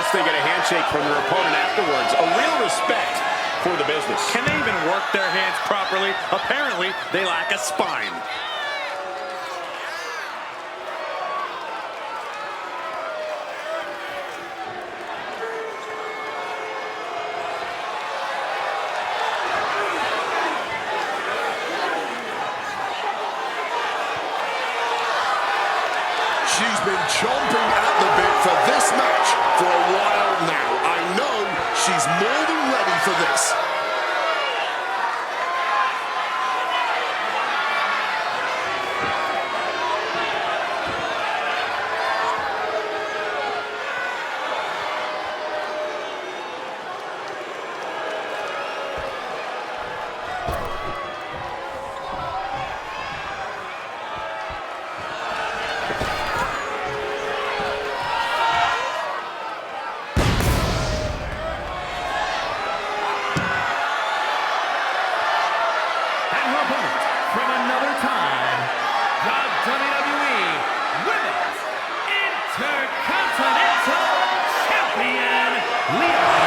unless they get a handshake from their opponent afterwards. A real respect for the business. Can they even work their hands properly? Apparently, they lack a spine. She's been chomping at the bit for this match for a while now. I know she's more than ready for this. From another time, the WWE Women's Intercontinental Champion, Leon.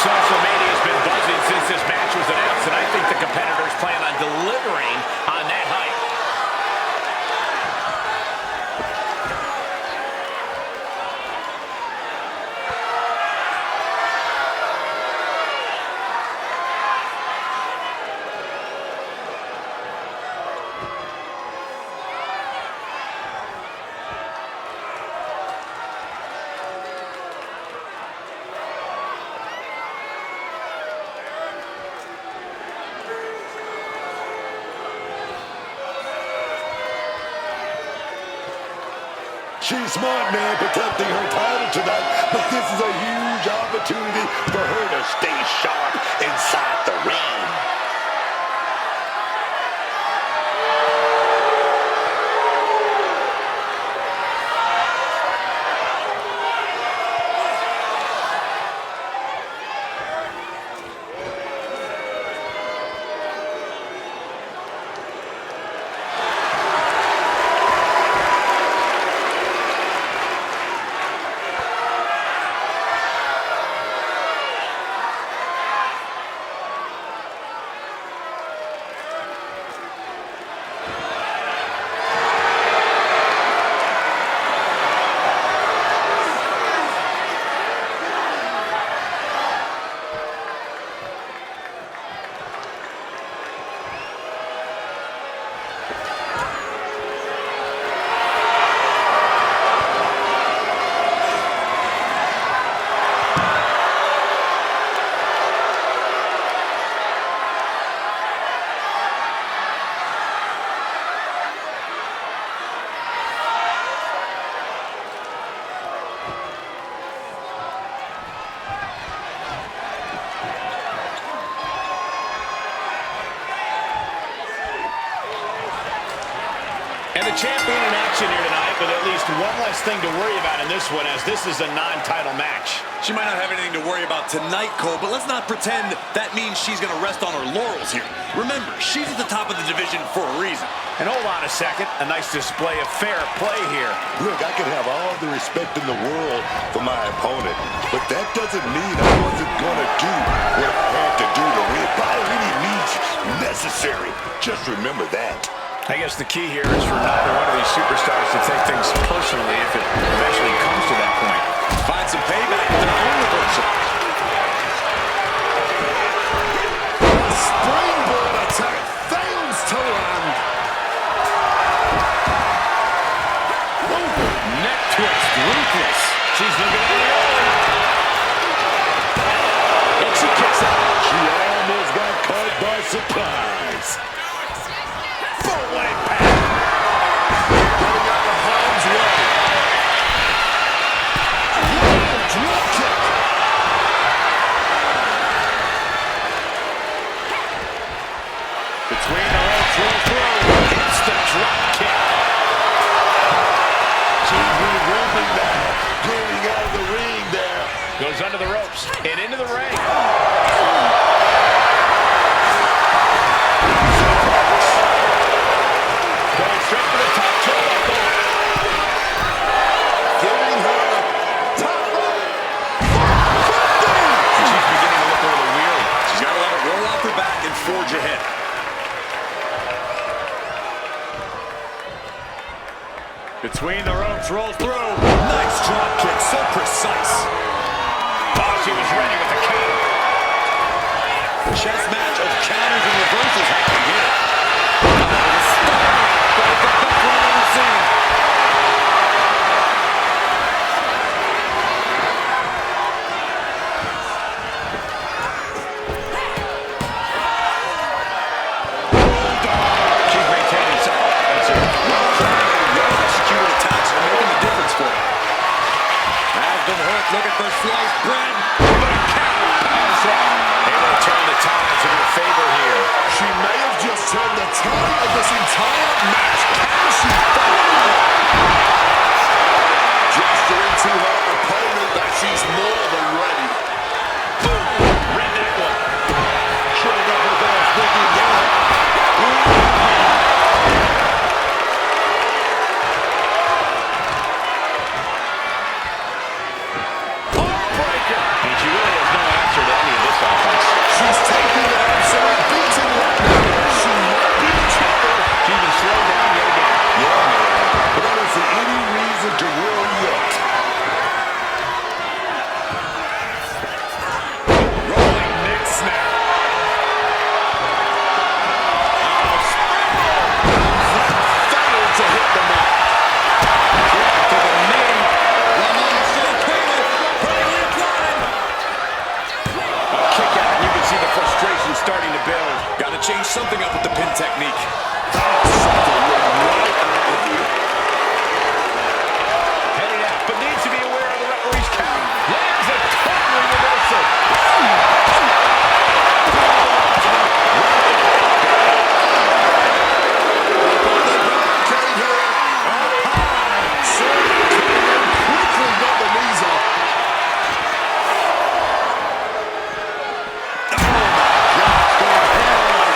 Social media has been buzzing since this match was announced, and I think the competitors plan on delivering on that hype. She's smart, man, protecting her title tonight, but this is a huge opportunity for her to stay sharp inside the ring. And the champion in action here tonight, but at least one less thing to worry about in this one, as this is a non-title match. She might not have anything to worry about tonight, Cole, but let's not pretend that means she's going to rest on her laurels here. Remember, she's at the top of the division for a reason. And hold on a second, a nice display of fair play here. Look, I can have all the respect in the world for my opponent, but that doesn't mean I wasn't going to do what I had to do to win by any means necessary. Just remember that. I guess the key here is for neither one of these superstars to take things personally if it eventually comes to that point. Find some payback with their own reversal. Springboard attack fails to land. Neck twist, ruthless. She's looking at the early. And she kicks out. She almost got caught by surprise. Four-way pass. Getting out of harm's way. Drop kick. Between the ropes, roll through. Hits the drop kick. She's re-roping that. Getting out of the ring there. Goes under the ropes and into the ring. Going straight to the top turnbuckle. Giving her power. Between the ropes, rolls through. Nice drop kick, so precise. Oh, she was ready with the counter. Chess match of counters and reversals happening here. She's maintaining solid offense here. Well-executed attacks are making the difference for her. Has been hurt, looking for sliced bread. Able to turn the tides in her favor here. She may have just turned the tide of this entire match. Can she follow? Gesturing to her opponent that she's more than ready. Boom! Read that one. Showing up with us, thinking now. Heartbreaker! And she really has no answer to any of this offense. She's taking an absolute beating right now. She might be in trouble. She's been slowed down yet again. Yeah, man. But I don't see any reason to worry yet. Rolling neck snap. Failed to hit the mark. To the knee. Ramon still cradle. Perfectly applied. A kick out, and you can see the frustration starting to build. Got to change something up with the pin technique. Something went right out of you. Heading out, but needs to be aware of the referee's count. Lands a total reversal. Quickly got the knees up.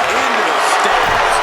Into the stairs.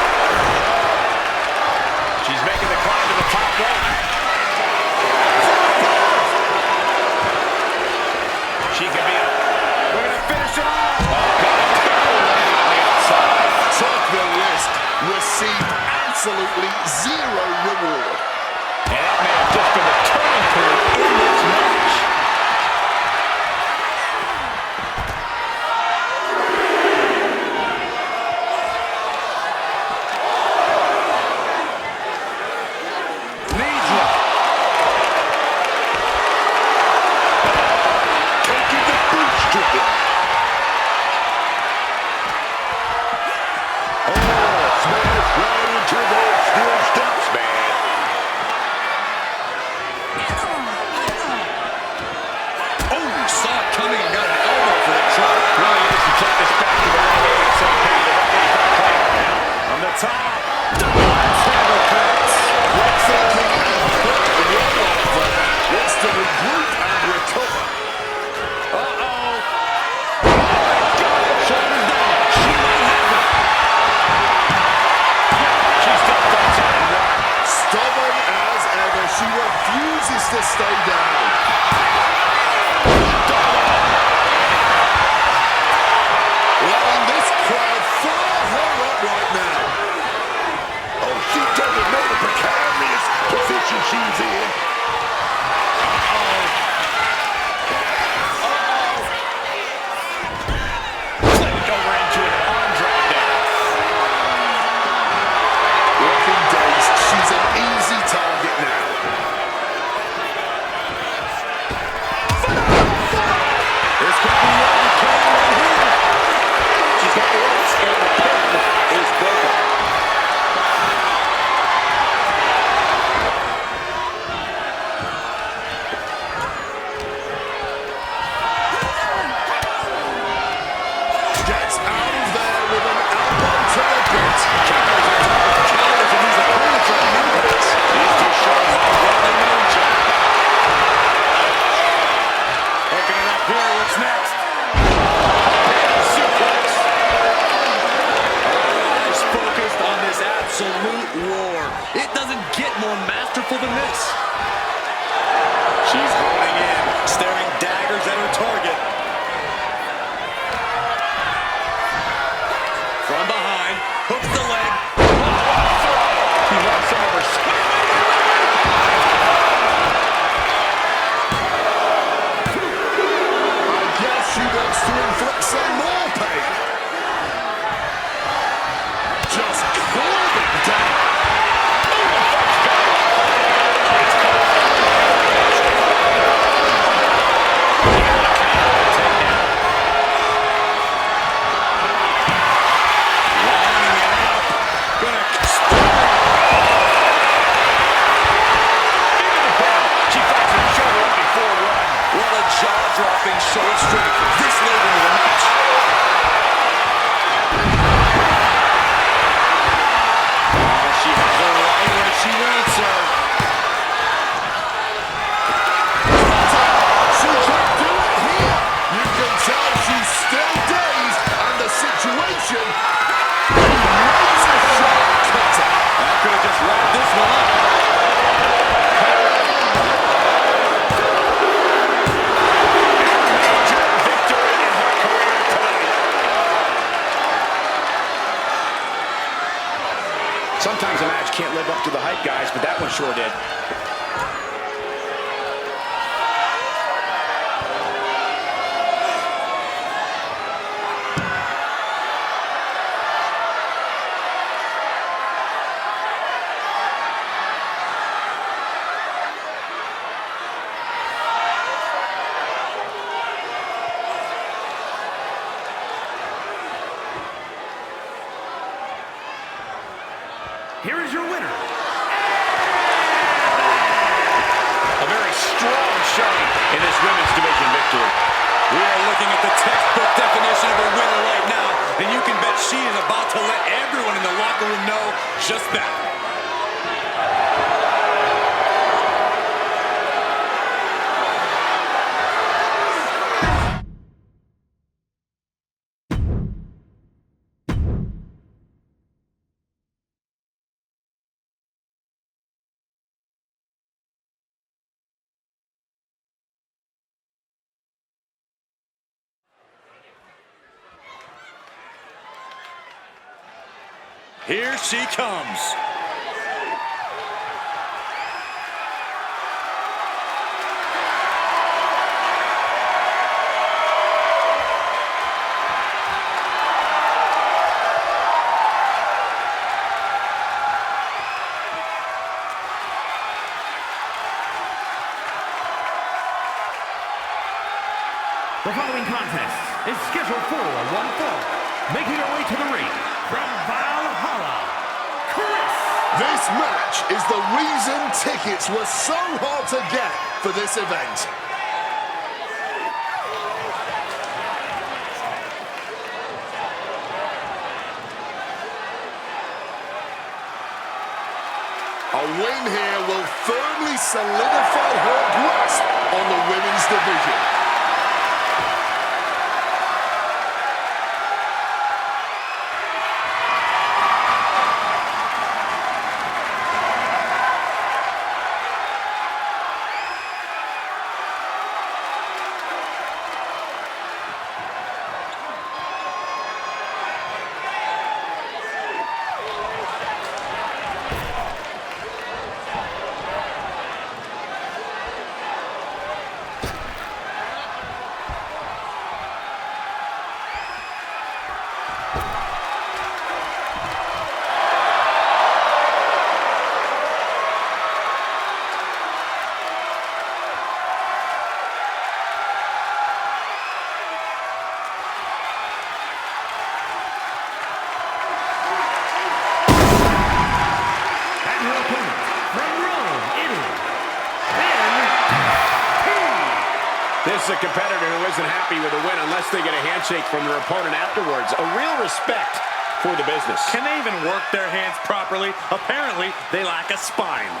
sure did. Here is your winner. A very strong showing in this women's division victory. We are looking at the textbook definition of a winner right now, and you can bet she is about to let everyone in the locker room know just that. Here she comes. The following contest is scheduled for one fall. Making her way to the ring from Valhalla, Chris. This match is the reason tickets were so hard to get for this event. A win here will firmly solidify her grasp on the women's division. This is a competitor who isn't happy with a win unless they get a handshake from their opponent afterwards. A real respect for the business. Can they even work their hands properly? Apparently, they lack a spine.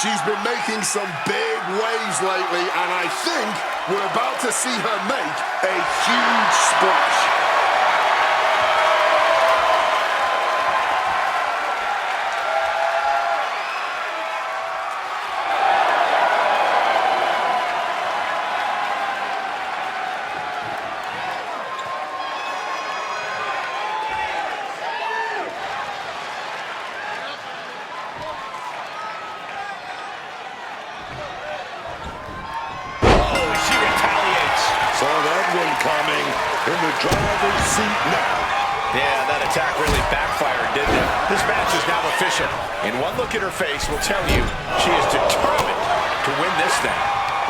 She's been making some big waves lately, and I think we're about to see her make a huge splash. Coming in the driver's seat now. Yeah, that attack really backfired, didn't it? This match is now official, and one look at her face will tell you she is determined to win this thing.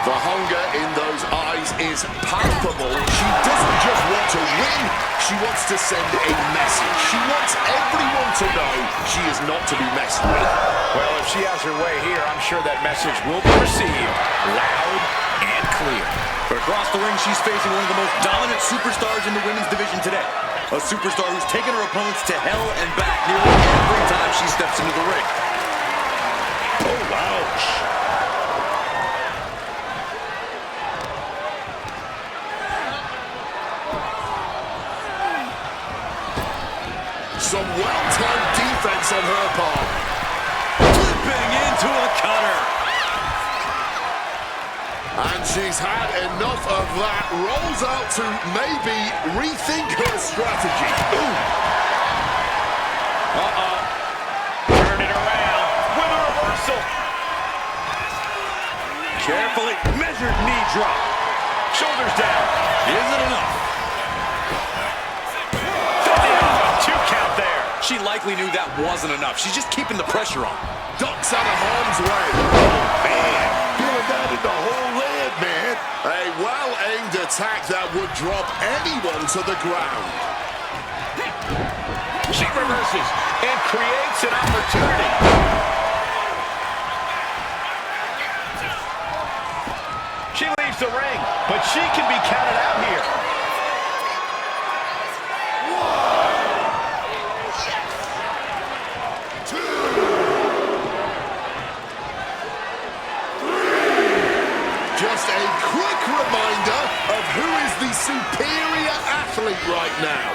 The hunger in those eyes is palpable. She doesn't just want to win, she wants to send a message. She wants everyone to know she is not to be messed with. Well, if she has her way here, I'm sure that message will be received loud and clear. But across the ring, she's facing one of the most dominant superstars in the women's division today. A superstar who's taken her opponents to hell and back nearly every time she steps into the ring. Oh, ouch. Some well-timed defense on her part. Flipping into a cutter. And she's had enough of that. Rolls out to maybe rethink her strategy. Ooh. Turn it around with a reversal. Carefully measured knee drop. Shoulders down. Is it enough? Two count there. She likely knew that wasn't enough. She's just keeping the pressure on. Ducks out of harm's way. Man, feeling that in the whole leg, man. A well-aimed attack that would drop anyone to the ground. She reverses and creates an opportunity. She leaves the ring, but she can be counted out here. Just a quick reminder of who is the superior athlete right now.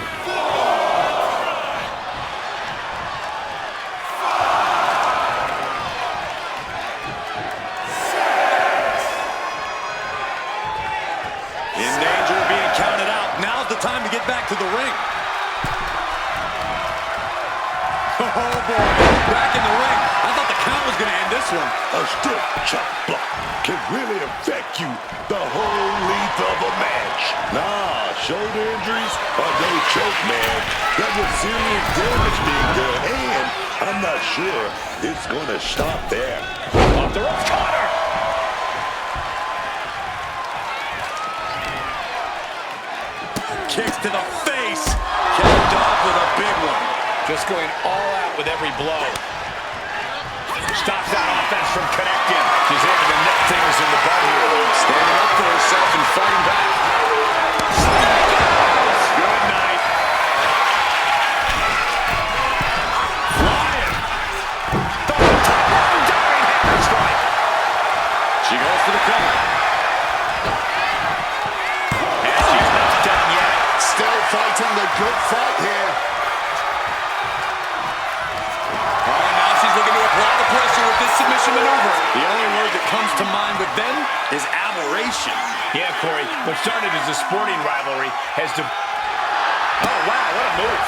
In danger of being counted out. Now's the time to get back to the ring. Oh, boy. Back in the ring. I thought the count was going to end this one. A stiff chop block can really affect you the whole length of a match. Nah, shoulder injuries are no joke, man. That was serious damage being done, and I'm not sure it's gonna stop there. Off the ropes, caught her. Kicks to the face. Capped off with a big one. Just going all out with every blow. Stops that offense from connecting. She's able to nip things in the bud here. Standing up for herself and fighting back. Good night. Flying. Diving hammer strike. She goes for the cover. And she's not done yet. Still fighting the good fight here. Looking to apply the pressure with this submission maneuver. The only word that comes to mind with them is aberration. Yeah, Corey, what started as a sporting rivalry has to... Oh, wow, what a move.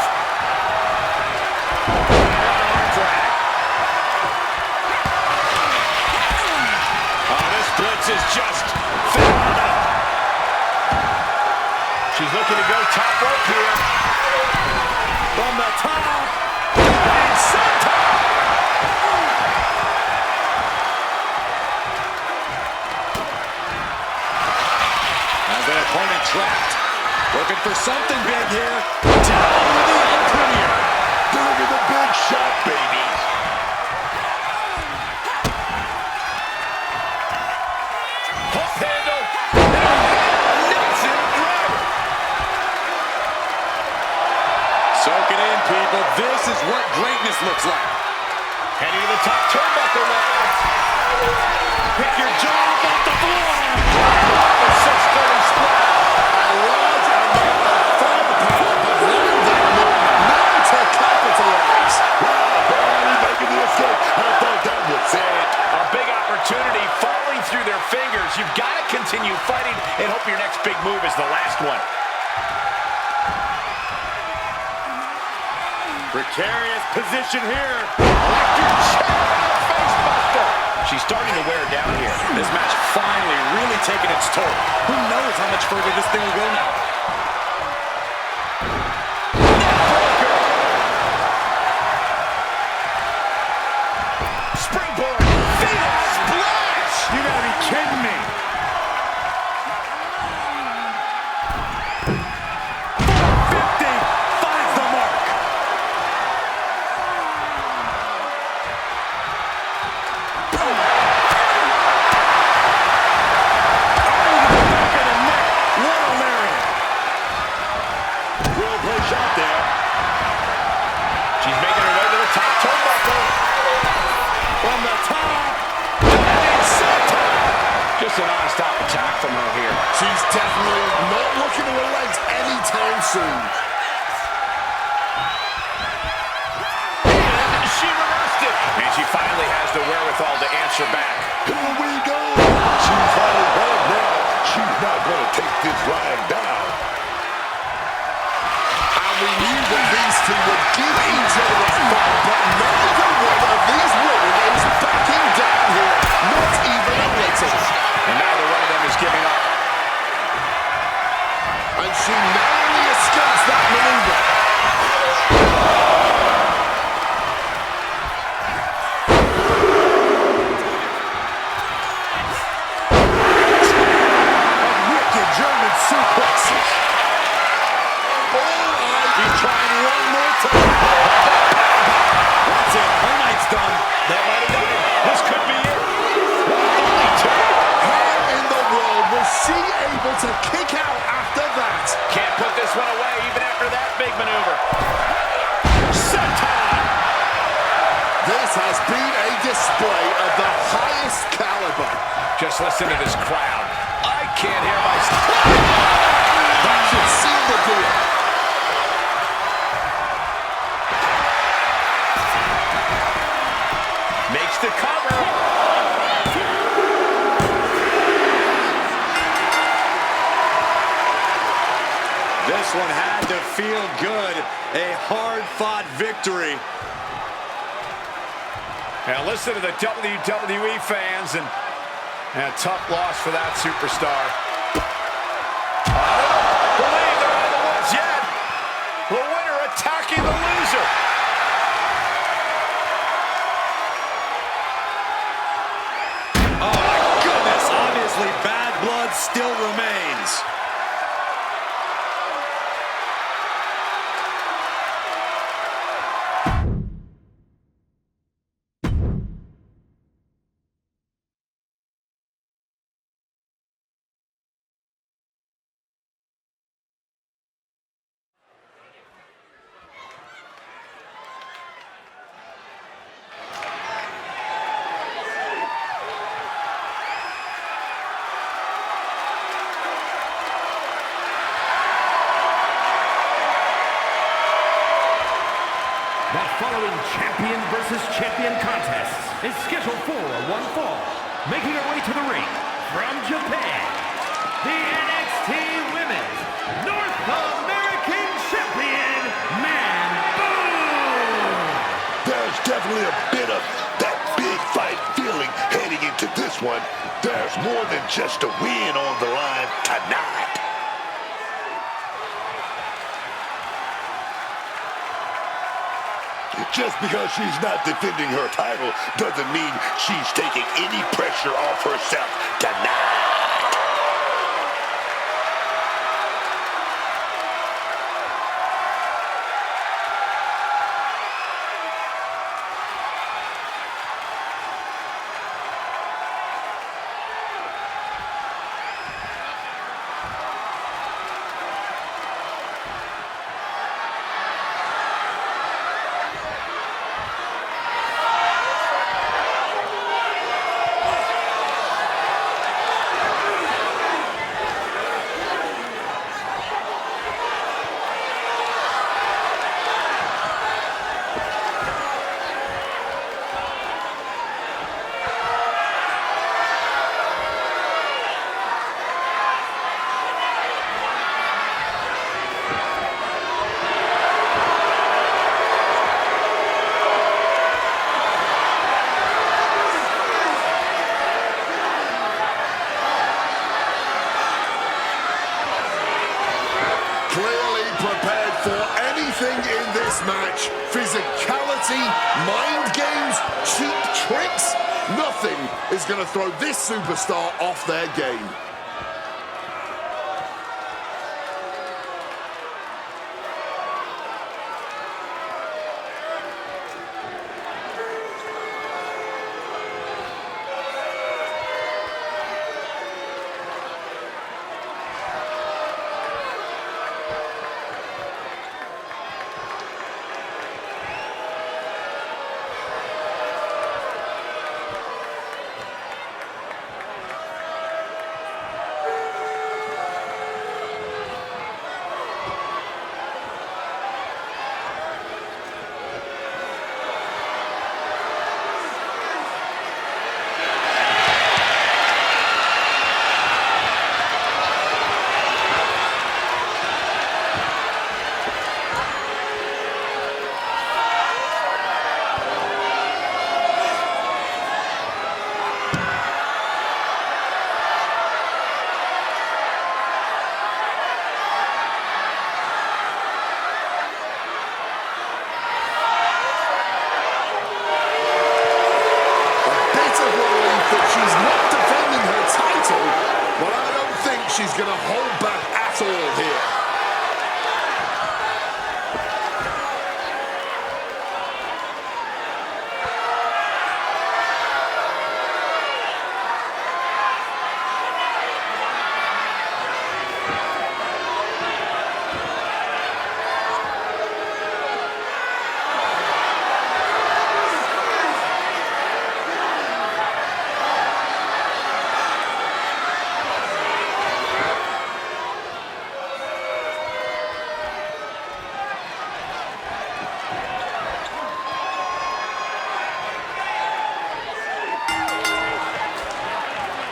Drag. Oh, this blitz is just phenomenal. She's looking to go top rope here. From the top. And center. Opponent trapped. Looking for something big here. Down with the unpremiere. Deliver the big shot, baby. Hook handle. Knocks it through. Soak it in, people. This is what greatness looks like. Heading to the top turnbuckle now. Pick your jaw off the floor. The 630 split. A large amount of firepower, but learned that move now to capitalize. Wow, barely making the escape. I thought that was it. A big opportunity falling through their fingers. You've got to continue fighting and hope your next big move is the last one. Precarious position here. Electric chair, face buster. She's starting to wear down here. This match finally really taking its toll. Who knows how much further this thing will go now? Springboard. Fatal splash. You gotta be kidding me. 450 finds the mark. She's making her way to the top turnbuckle. From the top. Just a non-stop attack from her here. She's definitely not looking to relent anytime soon. drops her back. Here we go. She's fighting hard now. She's not going to take this lying down. And we knew that these two would give each other a fight, but neither one of these women is backing down here. Not even a little. And neither one of them is giving up. And she narrowly escapes that maneuver. Wicked German suplexes. He's trying one more time. That's it. Her night's done. That might have done it. This could be it. Only two. How in the world was she able to kick out after that? Can't put this one away even after that big maneuver. Senton! This has been a display of the highest caliber. Just listen to this crowd. I can't hear my... That should seal the deal. Makes the cover. This one had to feel good. A hard-fought victory. Now listen to the WWE fans, and a tough loss for that superstar. I don't believe they're out of the woods yet. The winner attacking the loser. Oh my goodness, obviously bad blood still remains. The following champion versus champion contest is scheduled for one fall. Making her way to the ring from Japan, the NXT Women's North American Champion, Man Boom! There's definitely a bit of that big fight feeling heading into this one. There's more than just a win on the line tonight. Just because she's not defending her title doesn't mean she's taking any pressure off herself tonight. Clearly prepared for anything in this match. Physicality, mind games, cheap tricks. Nothing is going to throw this superstar off their game. she's going to hold back at all here.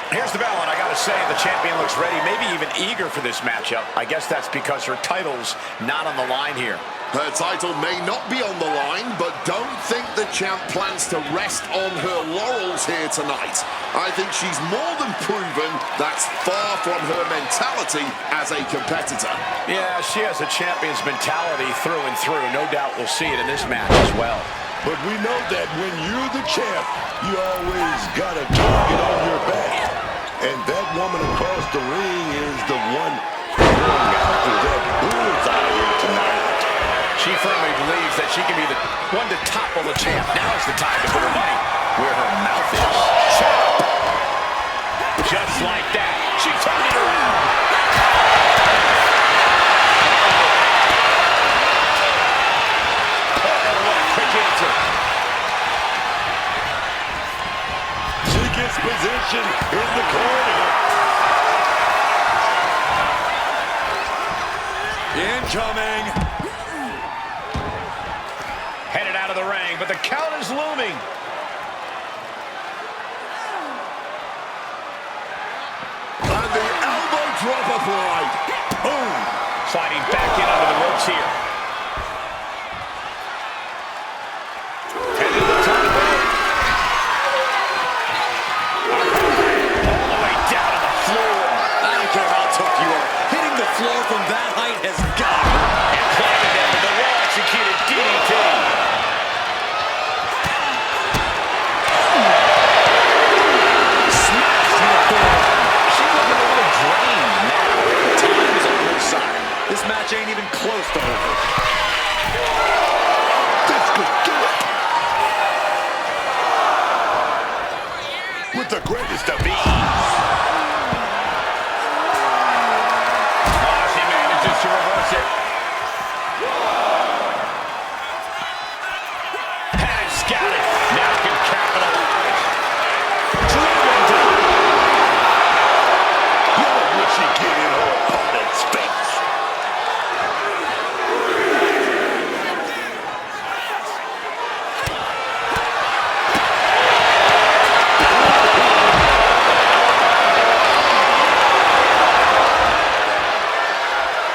Here's the bell, and I gotta say, the champion looks ready, maybe even eager for this matchup. I guess that's because her title's not on the line here. Her title may not be on the line, but don't think the champ plans to rest on her laurels here tonight. I think she's more than proven that's far from her mentality as a competitor. Yeah, she has a champion's mentality through and through. No doubt we'll see it in this match as well. But we know that when you're the champ, you always got a target on your back. And that woman across the ring is the one going after that bullseye here tonight. She firmly believes that she can be the one to topple the champ. Now's the time to put her money where her mouth is. Chop! Just like that, she turned it around. Position in the corner. Incoming. Headed out of the ring, but the count is looming. And the elbow drop applied. Boom! Sliding back in under the ropes here. Headed to the top rope. Floor from that height has got her. And climbing down with the well-executed DDT. Smashed to the floor. She's looking a little drained now. Time is on her side. This match ain't even close to over. This could do it. With the greatest of ease. To reverse it. Has got it. Now can capitalize. Driven down. Lord, would she get in her opponent's face?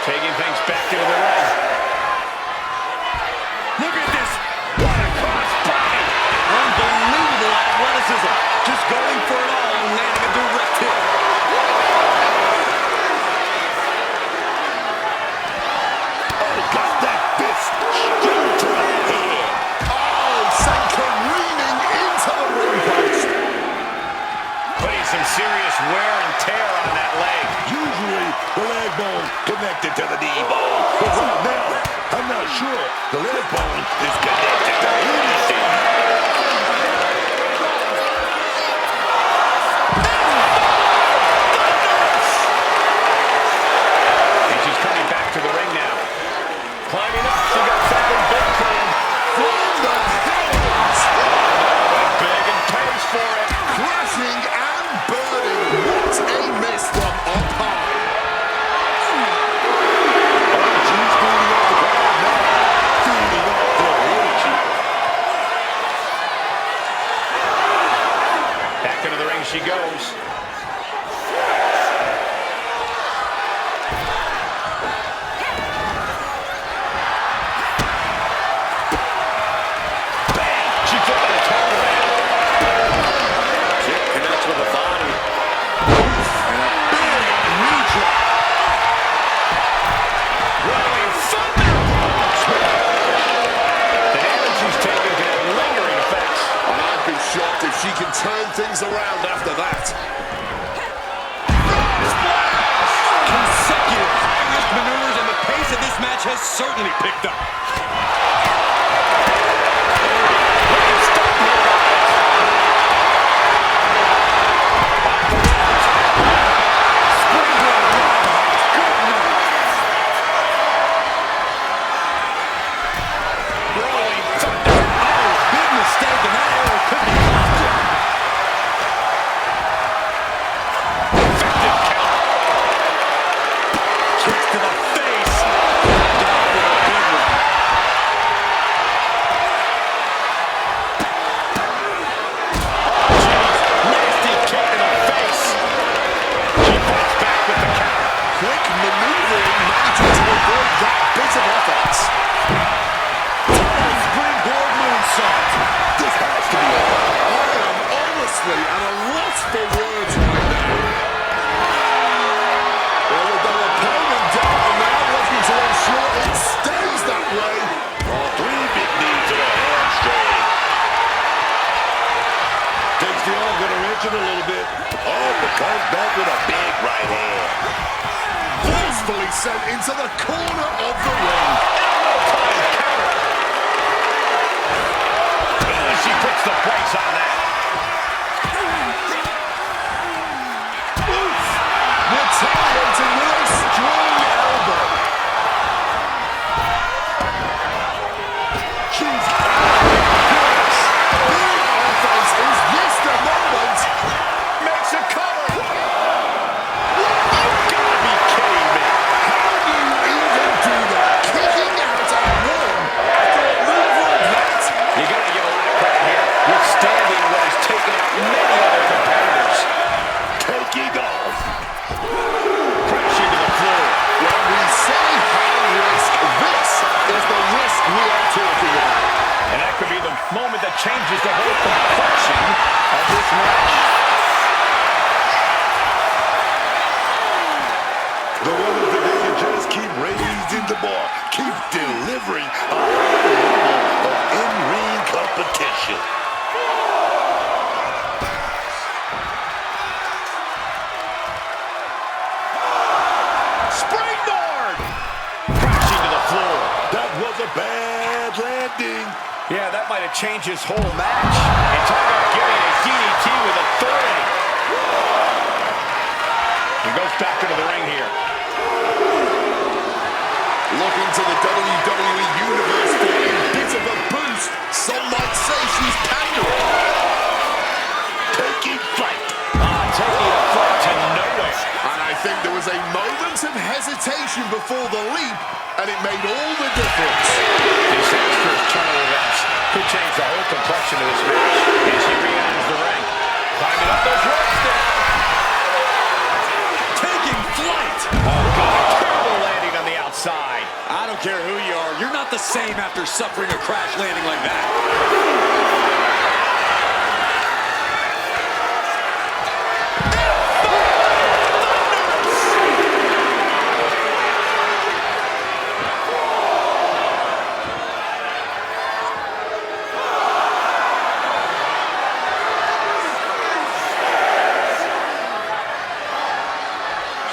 Taking things back into the ring. Look at this. What a cross body. Unbelievable athleticism. Just going for it all and landing a direct hit. Oh, got that fist straight to the head. Oh, sent careening into the ring post. Putting some serious wear and tear on that leg. Usually, the leg bone connected to the knee bone. But right now, I'm not sure the leg bone is connected to anything. And she's coming back to the ring now. Climbing up, she got something big planned. From the heavens. Big and pays for it. Crashing and burning. What a miss from up high. She's feeding off the crowd now. Feeding off their energy. Back into the ring she goes. Bang! She flipped the top around. Kick connects with the body. And a big knee drop. Rolling thunder! The damage she's taken can have lingering effects. And I'd be shocked if she can turn things around after that. Splash! match has certainly picked up. A little bit. Oh, but comes back with a big right hand. Forcefully sent into the corner of the ring. She puts the brakes on that. Retaliating with a strong elbow. She's big offense. Is this the moment? Makes a cover. You gotta be kidding me. How do you even do that? Kicking out at one after a move like that? You gotta give a lot of credit here. Withstanding what has taken out many other competitors. Taking off. Crashing to the floor. When we say high risk, this is the risk we are talking about. And that could be the moment that changes the whole complexion of this match. The women's division just keep raising the bar. Keep delivering a high level of in-ring competition. Springboard! Crashing to the floor. That was a bad landing. Yeah, that might have changed his whole match. And talk about giving a DDT with authority. He goes back into the ring here. Looking to the WWE Universe for a bit of a boost. Some might say she's pandering. Taking flight. Taking a flight to nowhere. And I think there was a moment of hesitation before the leap, and it made all the difference. Disastrous turn of events could change the whole complexion of this match as she re-enters the ring. Climbing up those ropes now. Taking flight. Oh, God. Terrible landing on the outside. I don't care who you are. You're not the same after suffering a crash landing like that.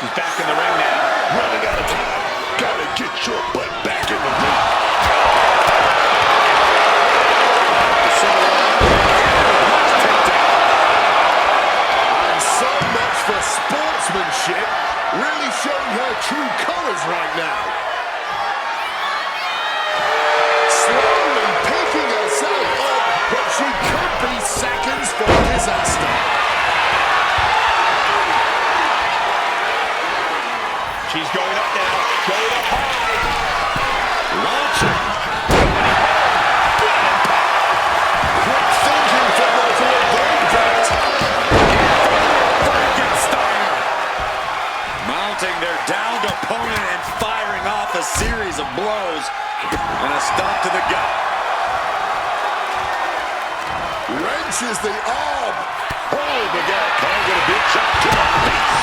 She's back in the ring now. Running out of time. Gotta get your butt back in the ring. And so much for sportsmanship, really showing her true colors right now. Slowly picking herself up, but she could be seconds from disaster. She's going up now. Going up high. Launching. Quick thinking from her to avoid that. Frankensteiner. Mounting their downed opponent and firing off a series of blows. And a stomp to the gut. Wrenches the arm. Oh, the guy can't get a big shot to the face.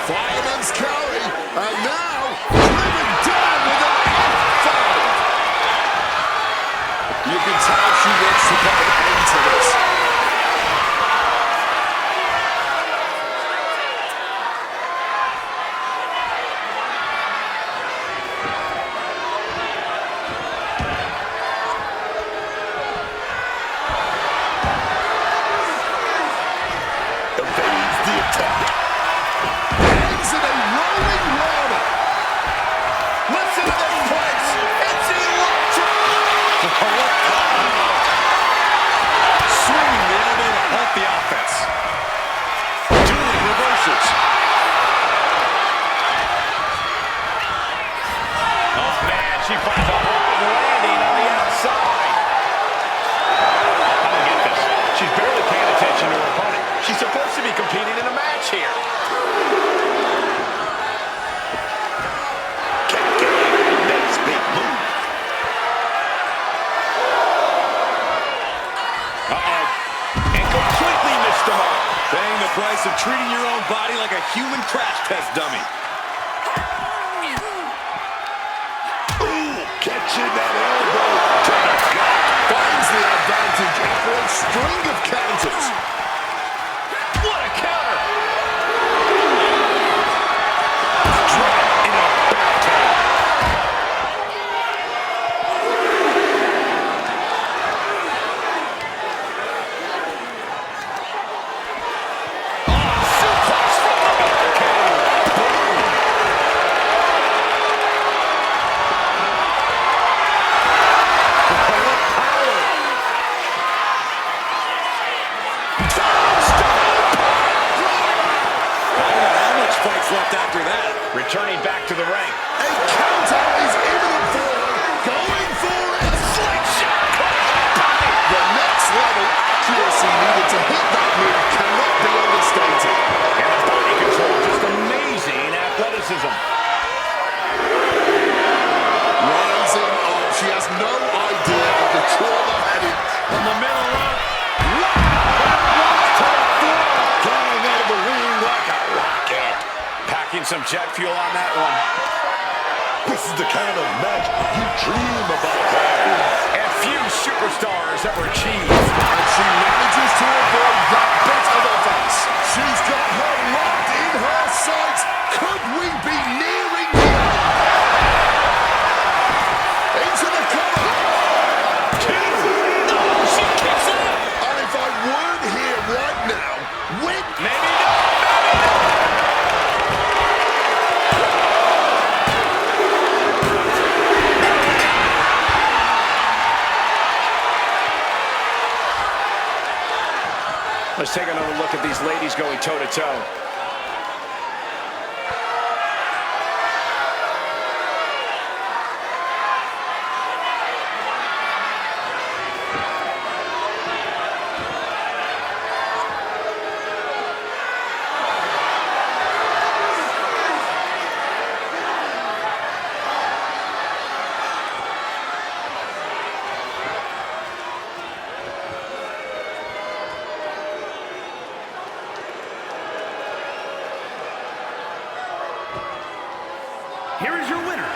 Fireman's carry, and now driven down with an F5. You can tell she wants to put an end to this. human crash test dummy. Ooh, catching that elbow to the gut. Finds the advantage after a string of counters. What a counter! Drop in a backhand. Suplex from the barricade! How much fight's left after that? Returning back to the ring. A counter is imminent for her. Going for it. Slingshot! The next level accuracy needed to hit that move cannot be understated. And the body control, just amazing athleticism. Rising up. She has no idea of the trauma headed From the middle rope. Flying out of the ring like a rocket. Packing some jet fuel on that one. This is the kind of match you dream about having. And few superstars ever achieve. and she manages to avoid that bit of offense. She's got her locked in her sights. Could we be nearing the end? Into the cover. No, she kicks out. And if I weren't here right now, Maybe not. Let's take another look at these ladies going toe-to-toe. Here is your winner, A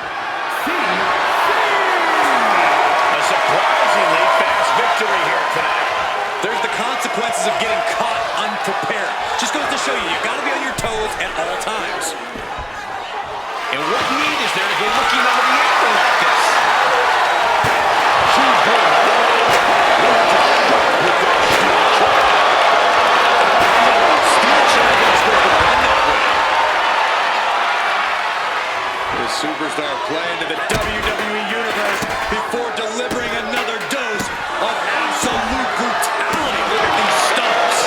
surprisingly fast victory here tonight. There's the consequences of getting caught unprepared. Just goes to show you, you gotta be on your toes at all times. And what need is there to go looking under the apron like this? The superstar playing to the WWE Universe before delivering another dose of absolute brutality. Look at these stomps.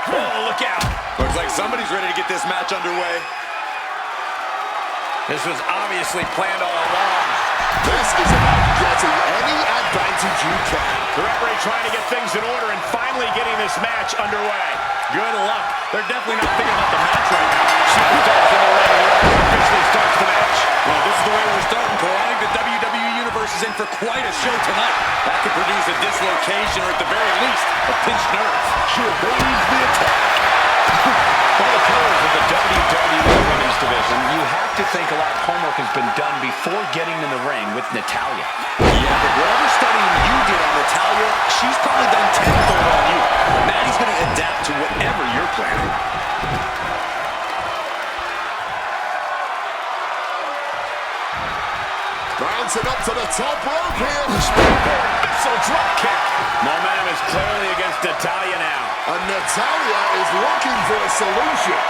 Oh, look out. Looks like somebody's ready to get this match underway. This was obviously planned all along. This is about getting any advantage you can. The referee trying to get things in order and finally getting this match underway. Good luck. They're definitely not thinking about the match right now. Superstars in the ring. The referee officially starts the match. Well, this is the way we're starting, Cole. I think the WWE Universe is in for quite a show tonight. That could produce a dislocation or at the very least, a pinched nerve. She obeys the attack. One of the pillars of the WWE Women's Division, you have to think a lot of homework has been done before getting in the ring with Natalya. Yeah, but whatever studying you did on Natalya, she's probably done tenfold on you. Maddie's going to adapt to whatever you're planning. Bouncing up to the top rope here. Springboard missile drop kick. Momentum is clearly against Natalya now. And Natalya is looking for a solution.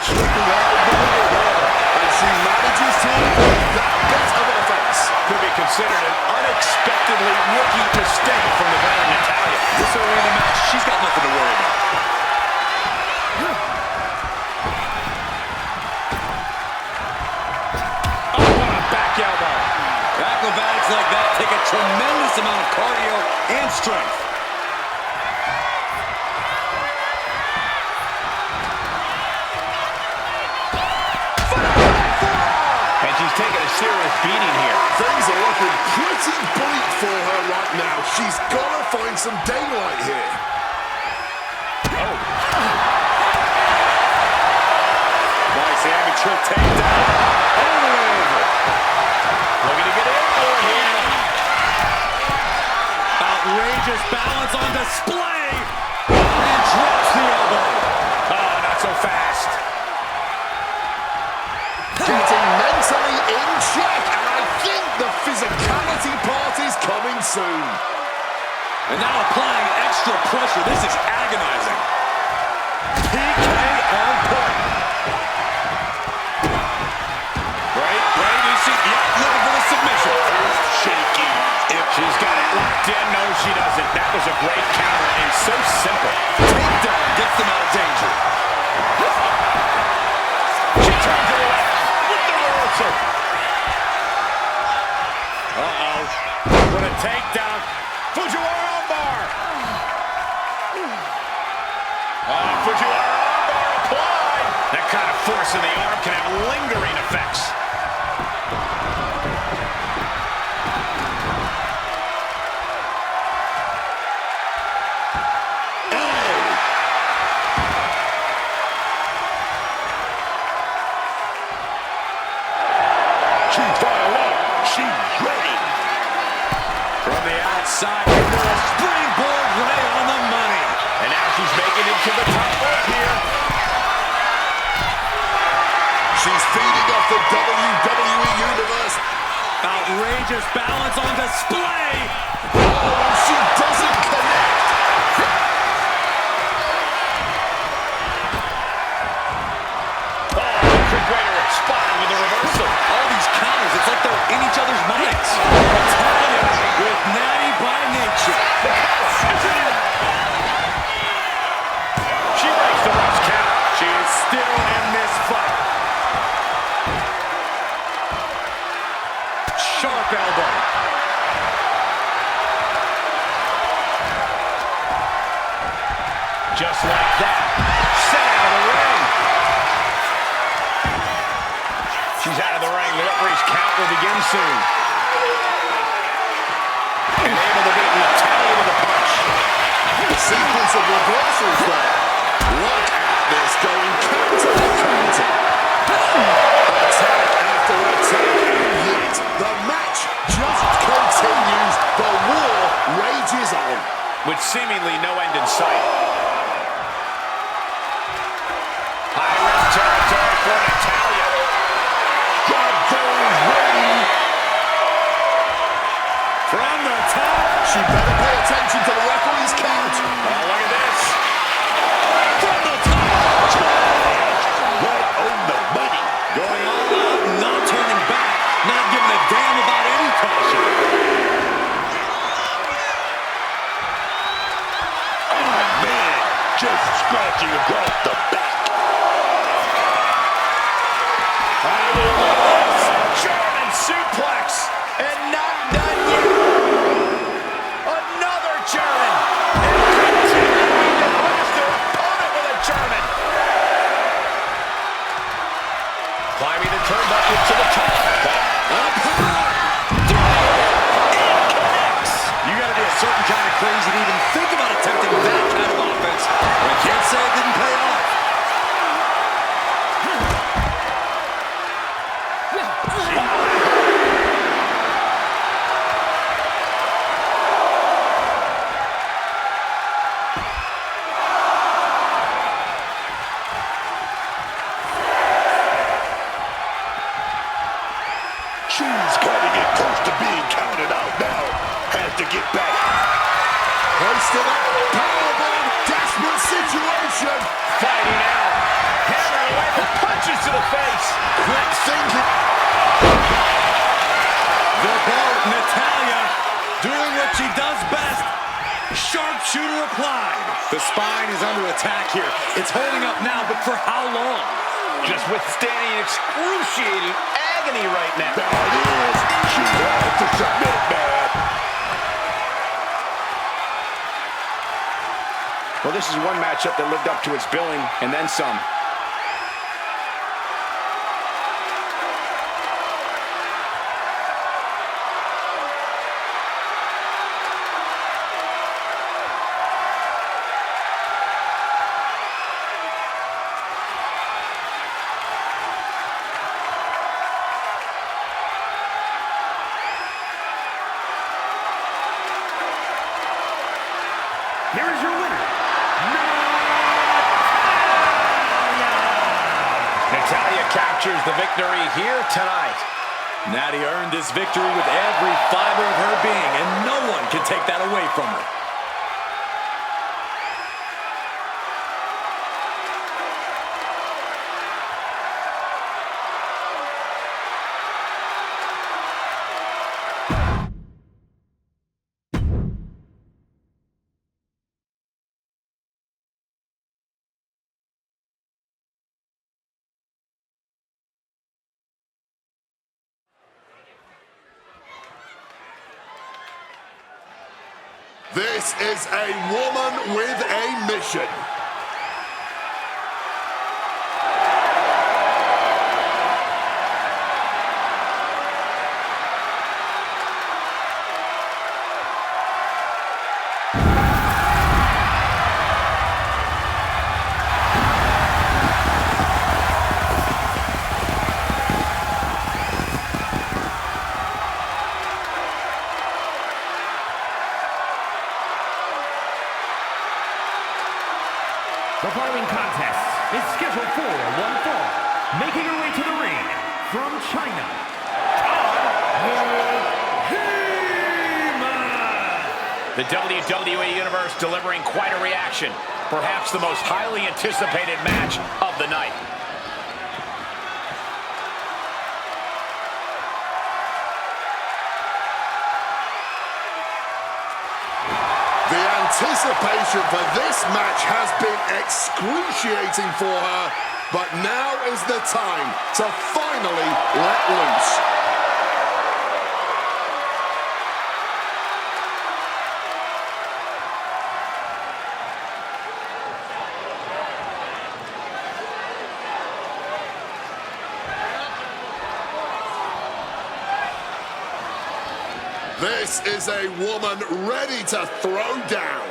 Slipping out of the way there. And she manages to avoid that bit of offense. Could be considered an unexpectedly rookie mistake from the veteran Natalya. This early in the match, she's got nothing to worry about. Acrobatics like that take a tremendous amount of cardio and strength. And she's taking a serious beating here. Things are looking pretty bleak for her right now. She's got to find some daylight here. Oh. Nice amateur takedown. Looking to get in for here. Outrageous balance on display. And drops the elbow. Oh, not so fast. Getting mentally in check. And I think the physicality part is coming soon. And now applying extra pressure. This is agonizing. TKO point. Right, you see, looking for the submission. Shaky. If she's got it locked in, no, she doesn't. That was a great counter and so simple. Takedown gets them out of danger. She turns it around with the reversal. Uh-oh. What a takedown. Fujiwara armbar. Fujiwara armbar applied. That kind of force in the arm can have lingering effects. Outside into a springboard right on the money. And now she's making it to the top rope here. She's feeding off the WWE Universe. Outrageous balance on display. Oh, she doesn't connect. Oh, great way to respond with a reversal. All these counters, it's like they're in each other's minds. Natalya with natty by nature. She breaks the ropes count. She is still in this fight. Sharp elbow. Just like that. Set out of the ring. She's out of the ring. The referee's count will begin soon. And able to beat Natalya with a punch. A sequence of reversals there. Look at this, going counter to counter. Attack after attack, and yet the match just continues. The war rages on. With seemingly no end in sight. High risk territory for Natalya. God, those ready. From the top. She better pay attention to the referee's count. Oh, look at this. From the top. Right on the money. Going all out, not turning back. Not giving a damn about any caution. Oh, man. Just scratching across the back. German suplex. And not done yet. Another German. And continuing to punish their opponent with a German. Climbing the turnbuckle to the top. She's cutting it close to being counted out now. Has to get back. Hoisted up, powerbomb, desperate situation. Fighting out. Hammering away with punches to the face. Quick thinking. The boat, Natalya, doing what she does best. Sharpshooter applied. The spine is under attack here. It's holding up now, but for how long? Just withstanding excruciating agony right now. There it is. She has to submit, man. Well, this is one matchup that lived up to its billing, and then some. Here is your winner, Natalya captures the victory here tonight. Natty earned this victory with every fiber of her being, and no one can take that away from her. This is a woman with a mission. The following contest is scheduled for one fall. Making her way to the ring from China, The WWE Universe delivering quite a reaction. Perhaps the most highly anticipated match of the night. The anticipation for this match has been excruciating for her, but now is the time to finally let loose. This is a woman ready to throw down.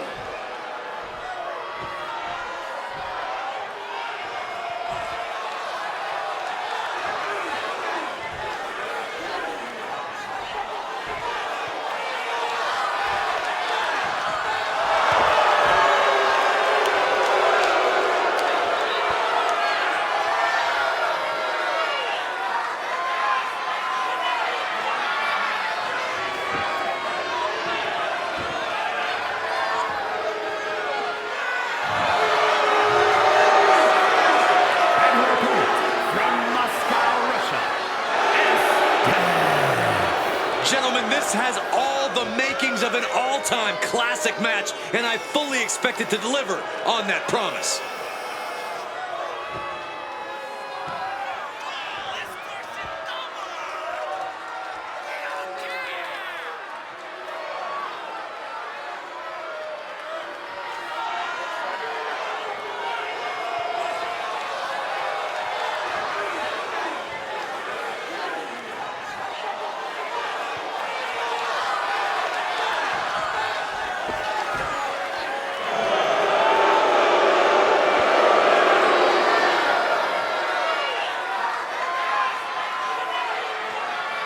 Gentlemen, this has all the makings of an all-time classic match, and I fully expect it to deliver on that promise.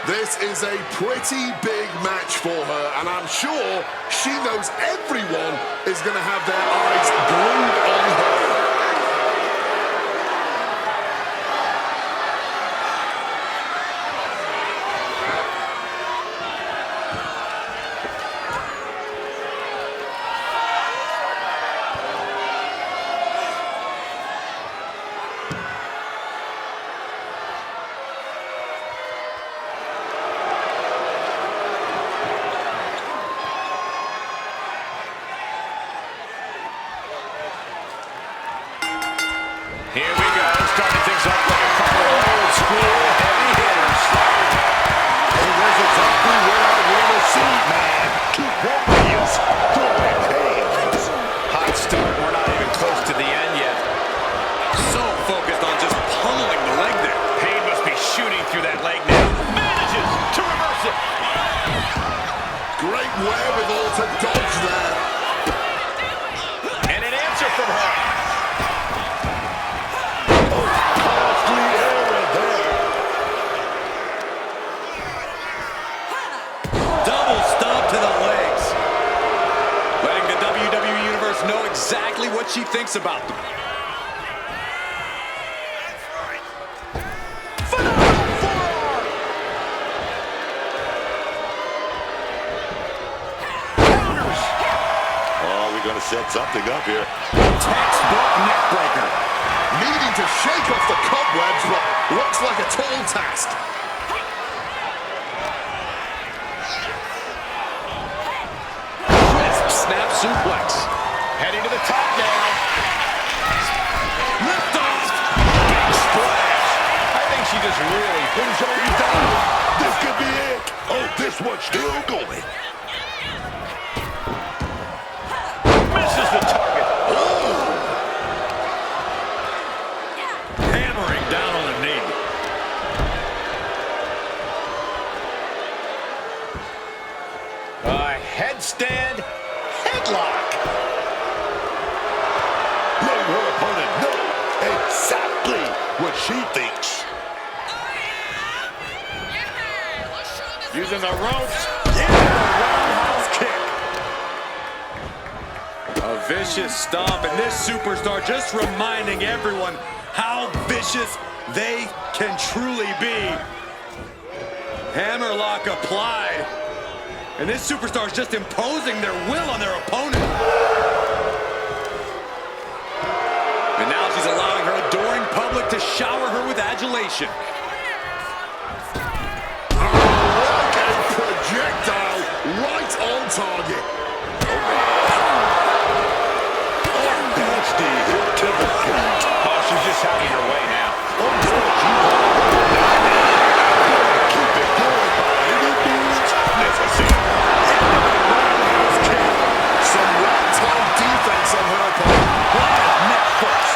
This is a pretty big match for her, and I'm sure she knows everyone is going to have their eyes glued on her. exactly what she thinks about them. Gonna set something up here. Textbook neckbreaker. Needing to shake off the cobwebs, but looks like a tall task. Crisp snap suplex. Heading to the top now. Lift off. Big splash. I think she just really put her shoulders down. This could be it. Oh, this one's still going. Misses the target. Hammering down on the knee. Headstand. Headlock. Letting her opponent know exactly what she thinks. Using the ropes. Roundhouse kick. A vicious stomp, and this superstar just reminding everyone how vicious they can truly be. Hammerlock applied, and this superstar is just imposing their will on their opponent. And now she's allowing her adoring public to shower her with adulation. Projectile right on target. Nasty hit to the gut. Oh, she's just having her way now. Keep it going by any means necessary. Some well-timed defense on her opponent. Neck first.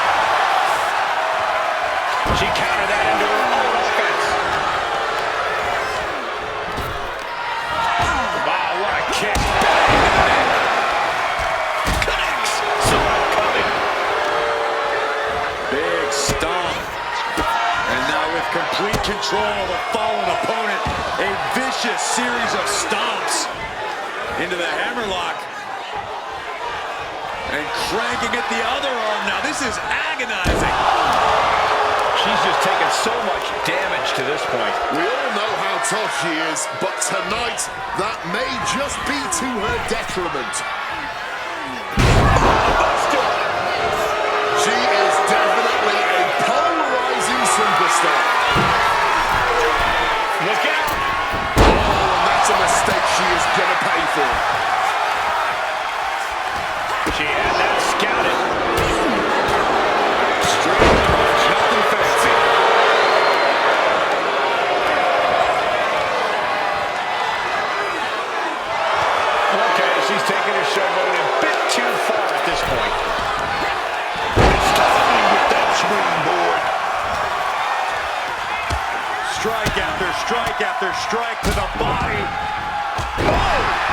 She countered that into her own offense. Wow, what a kick. Connects. Saw it coming. Big stomp. And now with complete control of a fallen opponent, a vicious series of stomps into the hammerlock. And cranking at the other arm now. This is agonizing. She's just taken so much damage to this point. We all know how tough she is, but tonight, that may just be to her detriment. She is definitely a polarizing superstar. Look out. Oh, and that's a mistake she is going to pay for. She had that scouted. Straight punch, nothing fancy. Okay, she's taking her showboat a bit too far at this point. Starting with that springboard. Strike after strike after strike to the body. Oh!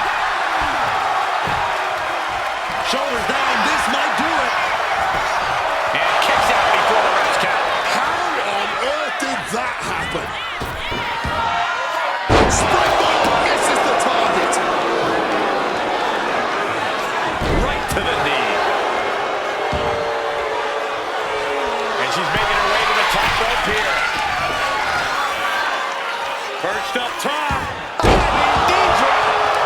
Shoulders down, this might do it. And kicks out before the ref's count. How on earth did that happen? Springboard misses the target. Right to the knee. And she's making her way to the top rope here. Perched up top. Knee drop.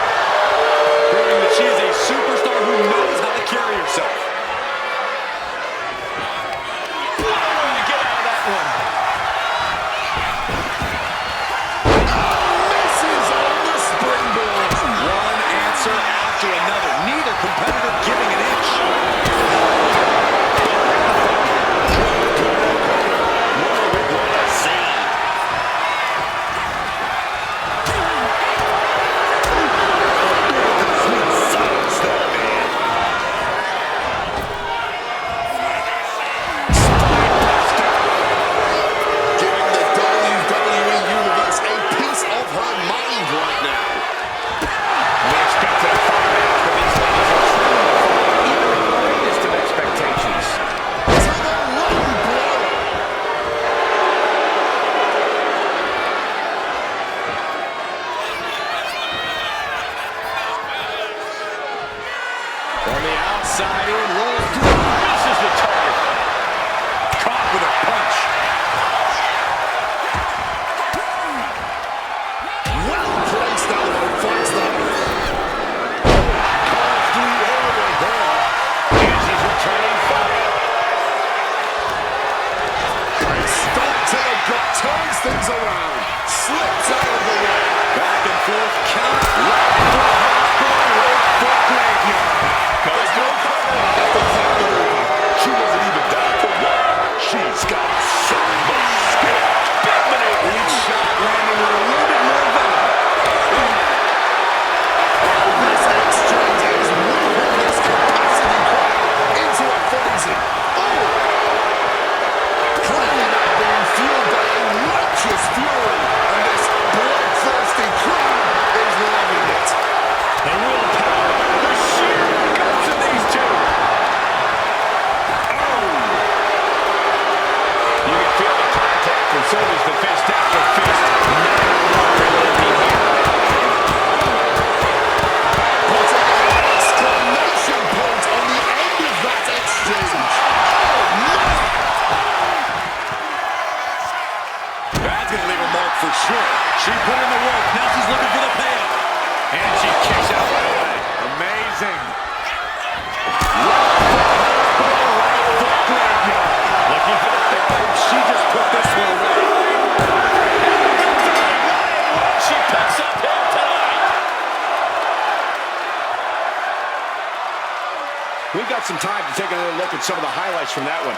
got some time to take another look at some of the highlights from that one.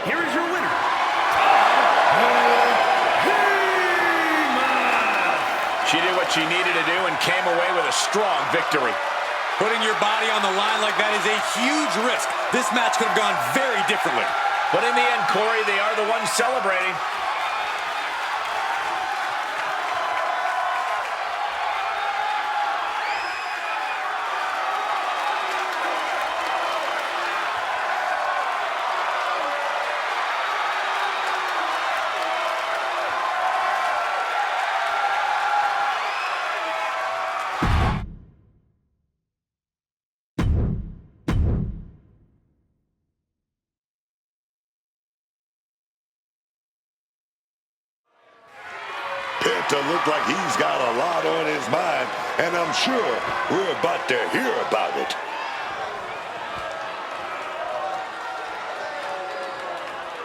Here is your winner. She did what she needed to do and came away with a strong victory. Putting your body on the line like that is a huge risk. This match could have gone very differently. But in the end, Corey, they are the ones celebrating. Penta look like he's got a lot on his mind, and I'm sure we're about to hear about it.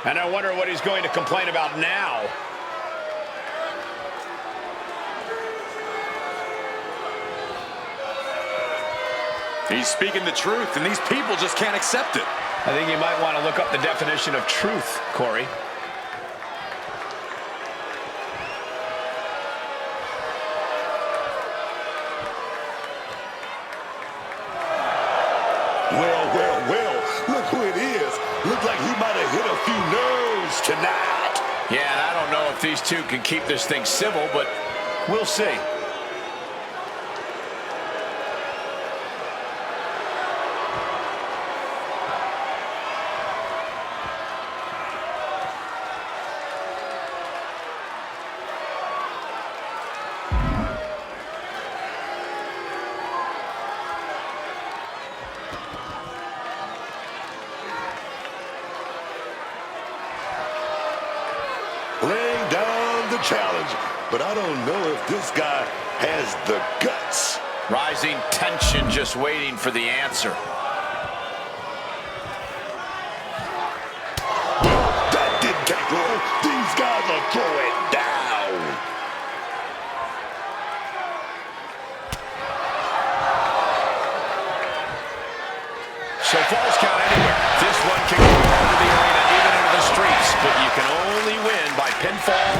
And I wonder what he's going to complain about now. He's speaking the truth, and these people just can't accept it. I think you might want to look up the definition of truth, Corey. Well, look who it is. Look like he might have hit a few nerves tonight. Yeah, and I don't know if these two can keep this thing civil, but we'll see. Laying down the challenge, but I don't know if this guy has the guts. Rising tension, just waiting for the answer. That didn't take long. These guys are throwing down. So falls count anywhere. This one can go out of the arena, even into the streets, but you can only win by pinfall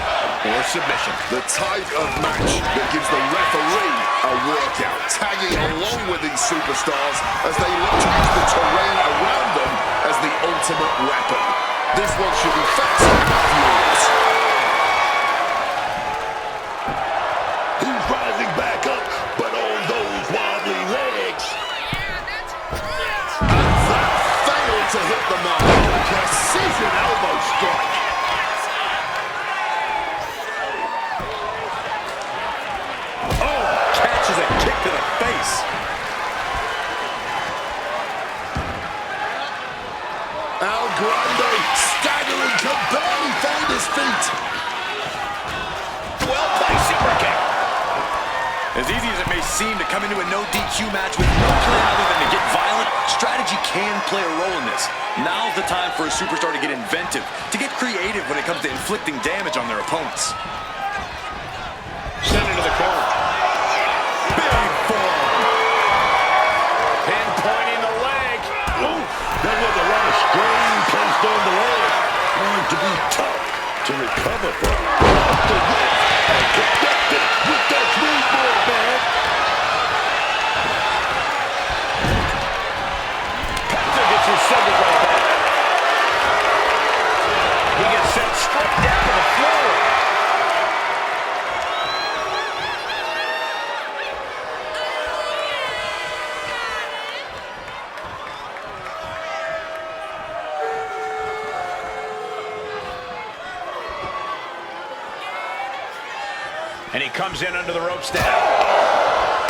or submission. The type of match that gives the referee a workout, tagging along with these superstars as they look to use the terrain around them as the ultimate weapon. This one should be fast and furious. He's rising back up, but on those wobbly legs. Failed to hit the mark. Precision elbow strike. Catches a kick to the face. El Grande staggering, can barely find his feet. Well placed super kick. As easy as it may seem to come into a no DQ match with no plan other than to get violent, strategy can play a role in this. Now's the time for a superstar to get inventive, to get creative when it comes to inflicting damage on their opponents. Send into the corner. Big forearm. Pinpointing the leg. Ooh, that was a lot of strain placed on the leg. Going to be tough to recover from. Off the whip and connected with that smoothboard, man. Penta gets his second right back. He gets sent straight down to the floor. And he comes in under the ropes now.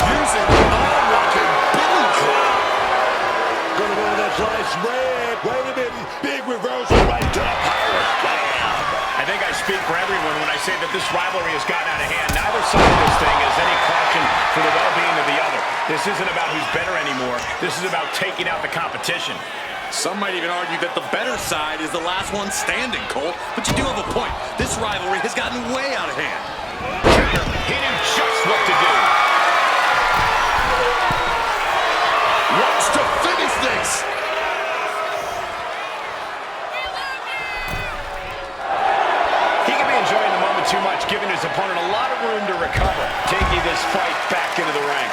Using the arm-locking Billy Club. Gonna go to that slice red. Wait a minute. this rivalry has gotten out of hand. Neither side of this thing has any caution for the well-being of the other. This isn't about who's better anymore. This is about taking out the competition. Some might even argue that the better side is the last one standing, Cole. But you do have a point. This rivalry has gotten way out of hand. He knew just what to do. Wants to finish this. He could be enjoying the moment too much, giving his opponent a lot of room to recover, taking this fight back into the ring.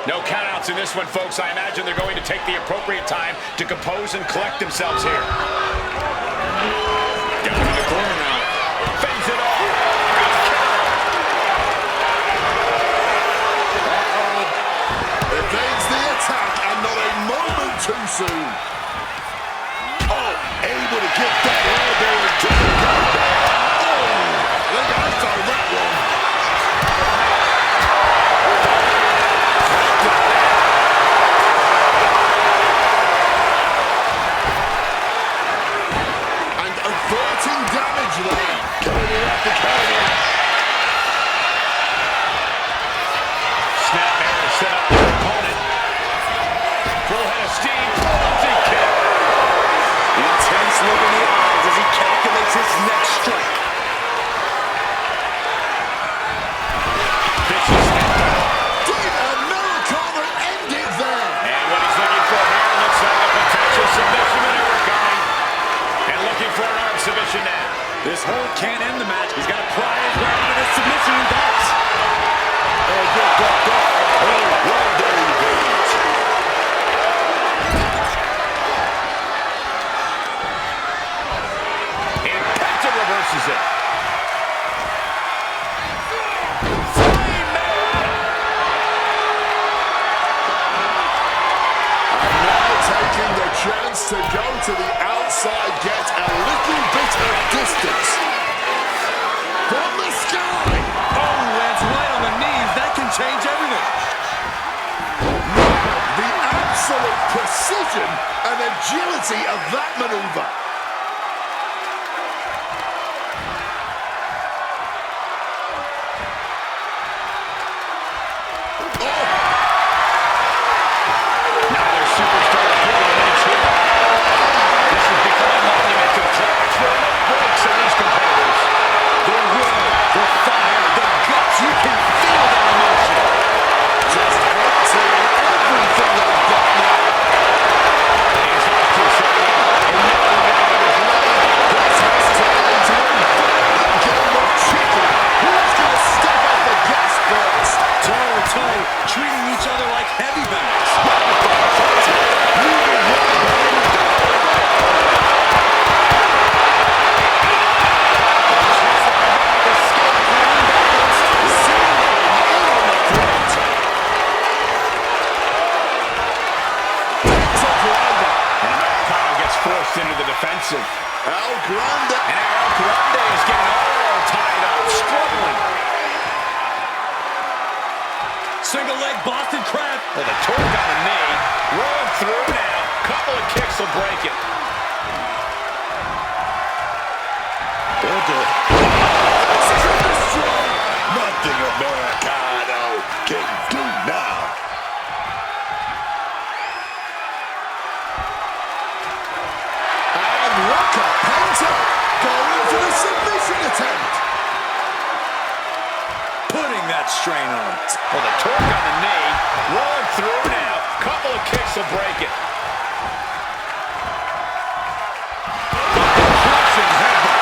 No countouts in this one, folks. I imagine they're going to take the appropriate time to compose and collect themselves here. Down in the corner now. Fends it off. Evades the attack and not a moment too soon. Oh, able to get that elbow into the gut. Oh, I think I saw that one. And averting damage there. Coming in at the corner. Snap arrow set up their opponent. Full head of steam. Ballsy kick. The intense look in the eyes as he calculates his next strike. Vicious headbutt. Did Americana end it there? And what he's looking for here looks like a potential submission maneuver coming. And looking for an arm submission now. This hold can't end the match. He's got to pry his way out of this submission and does. And Penta reverses it. Taking the chance to go to the outside, get a little bit of distance. From the sky! Oh, lands right on the knees. That can change everything. The absolute precision and agility of that maneuver. Neither superstar is giving an inch here. This has become a monumental clash. There are no breaks in these competitors. The will, the fire, the guts. You can feel that emotion. Just emptying everything they've got now. He's off to a short run. Another one of his legs. This has turned into a violent game of chicken. Who's going to step off the gas first? Toe to toe, treating each other like heavy bags. Forced into the defensive. El Grande. And El Grande is getting all tied up, struggling. Single leg Boston Crab. Well, the torque on the knee. Rolling through now. Couple of kicks will break it. Nothing Americano can do now. And look at Penta going for the submission attempt. Putting that strain on. Well, the torque on the knee. Rolling through now. Couple of kicks will break it. Crushing headbutt.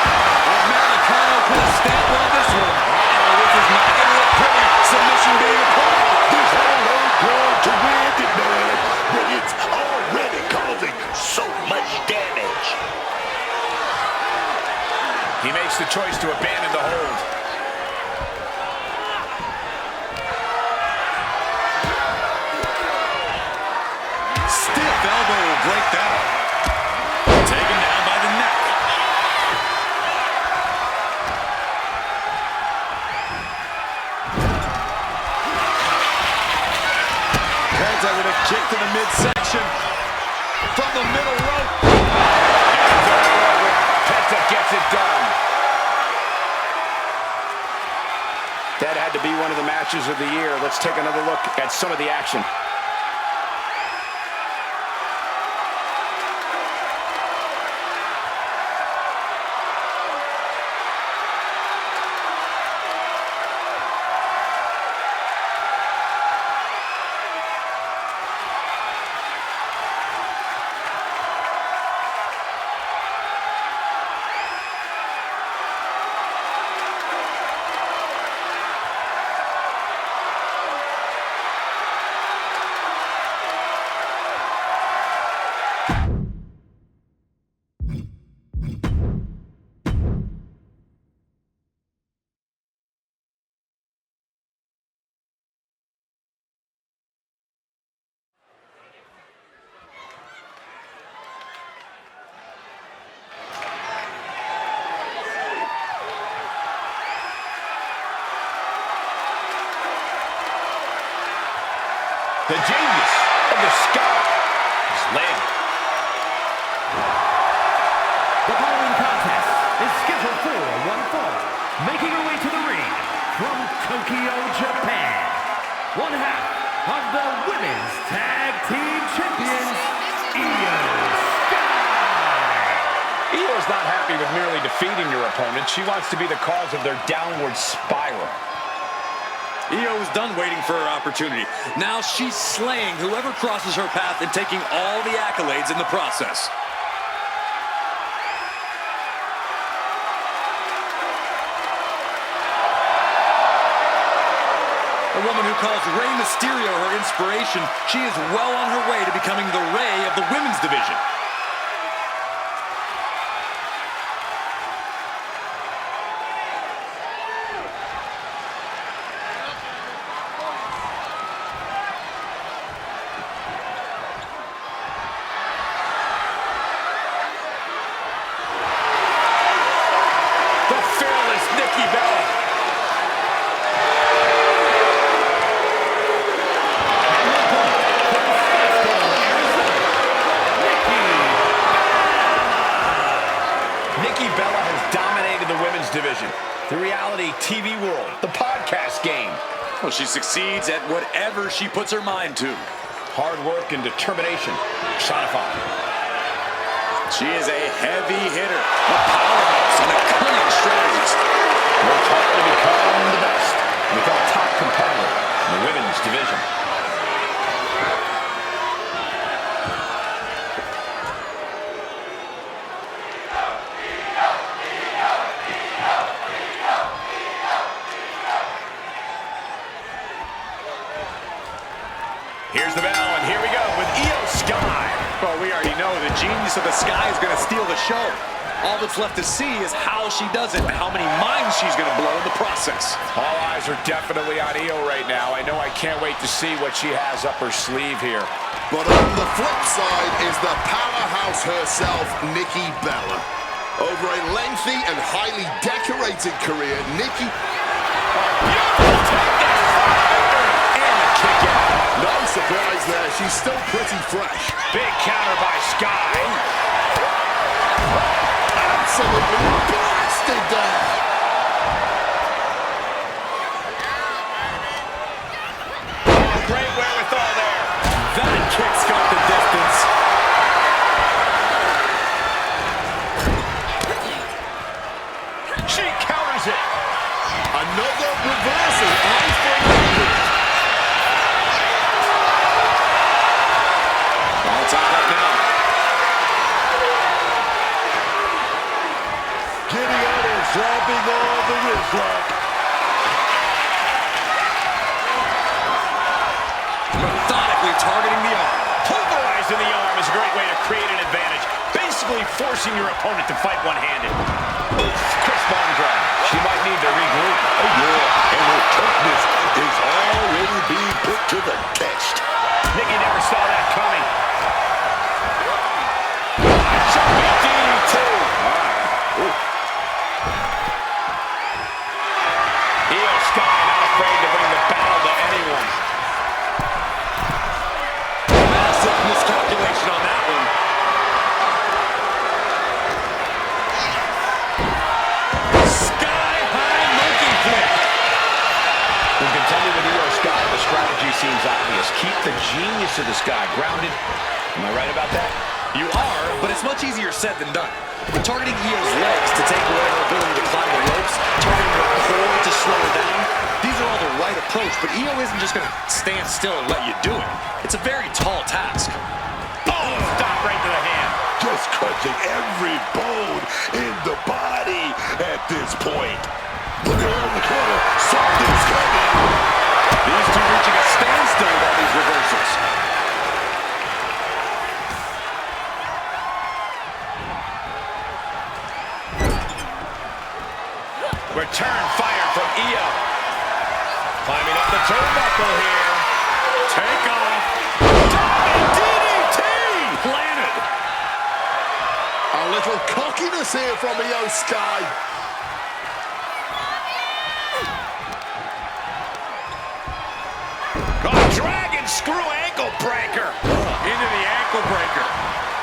Americano put a stamp on this one. Oh, this is not going to look pretty. Submission being applied. This whole ain't going to win it, man, but it's already causing so much damage. He makes the choice to abandon the hold. Stiff elbow will break that. Taken down by the neck. Penta with a kick to the midsection. gets it done. That had to be one of the matches of the year. Let's take another look at some of the action. The genius of the sky is led. The following contest is scheduled for one fall. Making her way to the ring from Tokyo, Japan. One half of the Women's Tag Team Champions, Io Sky. Io's not happy with merely defeating your opponent. She wants to be the cause of their downward spiral. Io is done waiting for her opportunity. Now she's slaying whoever crosses her path and taking all the accolades in the process. A woman who calls Rey Mysterio her inspiration, she is well on her way to becoming the Rey of the women's division. Division, the reality TV world, the podcast game. Well, she succeeds at whatever she puts her mind to. Hard work and determination personified. She is a heavy hitter, a powerhouse, and a cunning strategist. Works hard to become the best, and become a top competitor in the women's division. Here's the bell, and here we go with Io Sky. Well, we already know the genius of the Sky is going to steal the show. All that's left to see is how she does it and how many minds she's going to blow in the process. All eyes are definitely on Io right now. I know I can't wait to see what she has up her sleeve here. But on the flip side is the powerhouse herself, Nikki Bella. Over a lengthy and highly decorated career, Nikki... Beautiful takedown and a kick out. No surprise there, she's still pretty fresh. Big counter by Sky. Absolutely blasted there. Oh, great wherewithal there. That kick's got the distance. She counters it. Another reversal. Eye for an opening. All tied up now. Getting out and slapping on the wrist lock. Methodically targeting the arm. Pulverizing the arm is a great way to create an advantage. Basically forcing your opponent to fight one-handed. Crisp arm drag. She might need to regroup. Oh yeah, and her toughness is already being put to the test. Nikki never saw that coming. Jumping DDT. Io Sky not afraid to bring the battle to anyone. Massive miscalculation on that one. seems obvious. Keep the genius of this guy grounded. Am I right about that? You are, but it's much easier said than done. Targeting Io's legs to take away her ability to climb the ropes, targeting her core to slow her down, these are all the right approach, but Io isn't just going to stand still and let you do it. It's a very tall task. Oh, stop right to the hand. Just crushing every bone in the body at this point. Look at her in the corner. Something's coming. These two reaching a standstill with all these reversals. Return fire from Io. Climbing up the turnbuckle here. Take off. DDT! Planted. A little cockiness here from Io Sky. Oh, dragon screw ankle breaker. Into the ankle breaker.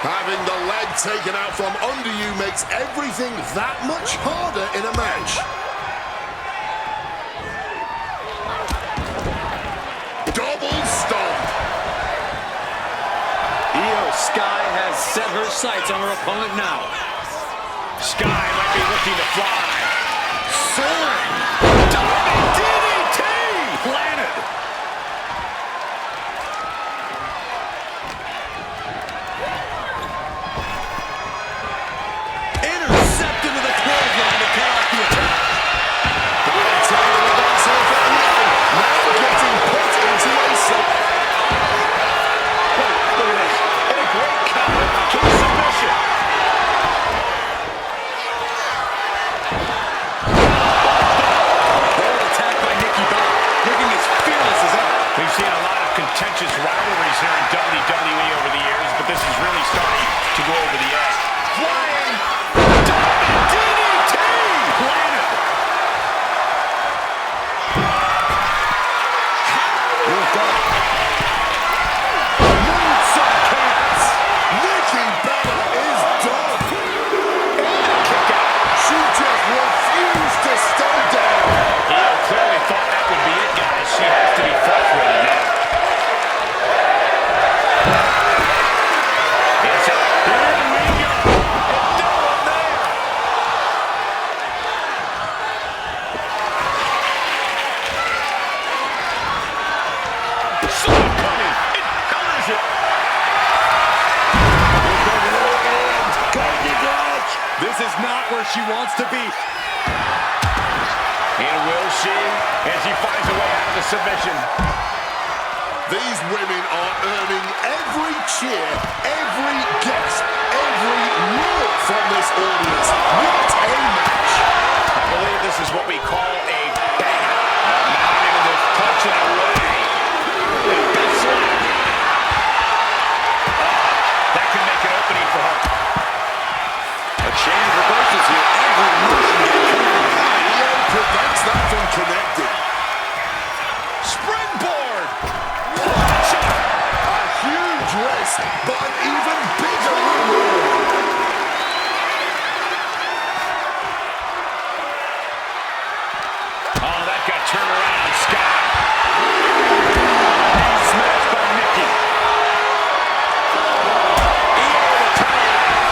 Having the leg taken out from under you makes everything that much harder in a match. Double stomp. Io Sky has set her sights on her opponent now. Sky might be looking to fly. Soaring. Diving DDT! Planted. Intercepted to the clothesline to cut off the attack. Now getting put into a set. Look at this. And a great counter to the submission. Bold attack by Nikki Bella, looking as fearless as ever. We've seen a lot of contentious rivalries here in WWE over the years, but this is really starting to go over the edge. Flying diving DDT! Planted. Moonsault connects. Nikki Bella is done. Kick out. She just refused to stay down. Io clearly thought that would be it, guys. She has to be frustrated now. It's up. Here we go. And no one there. Slap coming. It covers it. This is not where she wants to be. And will she? As he finds a way out of the submission. These women are earning every cheer, every gasp, every roar from this audience. What a match! I believe this is what we call a banger. Now into this punching away. Big slap. That could make an opening for her. A chain of reversals here. Every motion getting countered. Io prevents that from connecting. Springboard. A huge risk, but an even bigger reward. Oh, that got turned around on Sky. Knee smash by Nikki. Io to tie it up.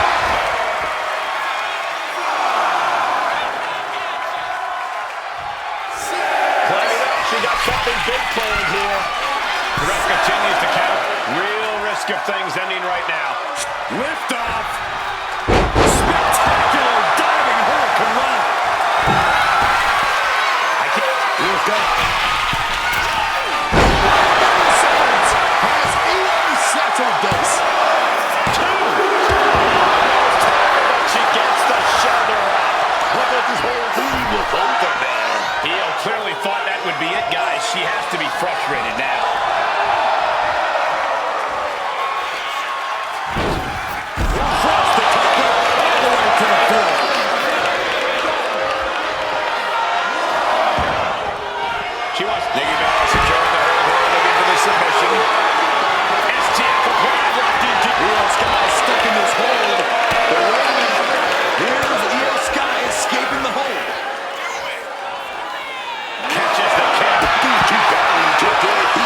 Climbing up, she got something big planned here. The ref continues to count. Real risk of things ending right now. Lift off. Spectacular diving hurricane run. I can't. Lift up. Has Io settled this? She gets the shoulder up. How about this whole thing look over now? Io clearly thought that would be it, guys. She has to be frustrated now. Across the top rope, all the way to the floor. She wants Nikki Bella securing the hold here, looking for the submission. STF applied, right DDT. Io Sky stuck in this hold. But wait a minute. Here's Io Sky escaping the hold. Catches the kick. Too bad he took it.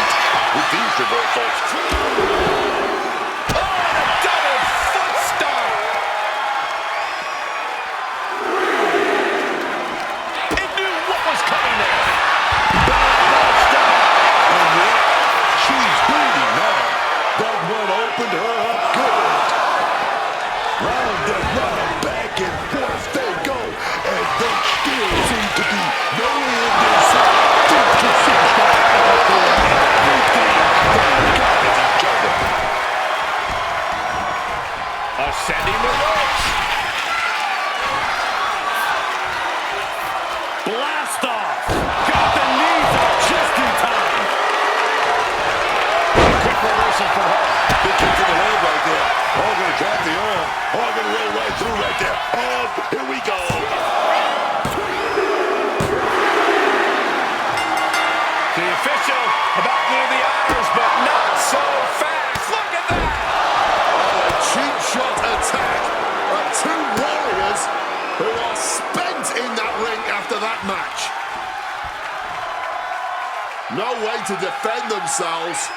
there still seems to be no end in sight. Future superstar perform everything they got at each other. Ascending the ropes. Blast off. Got the knees up just in time. Quick reversal for her. Big kick to the leg right there. Oh, gonna drop the arm. Oh, gonna roll right through right there. Oh, here we go. The official about to do the honors, but not so fast. Look at that. Oh, a cheap shot attack of two warriors who are spent in that ring after that match. No way to defend themselves.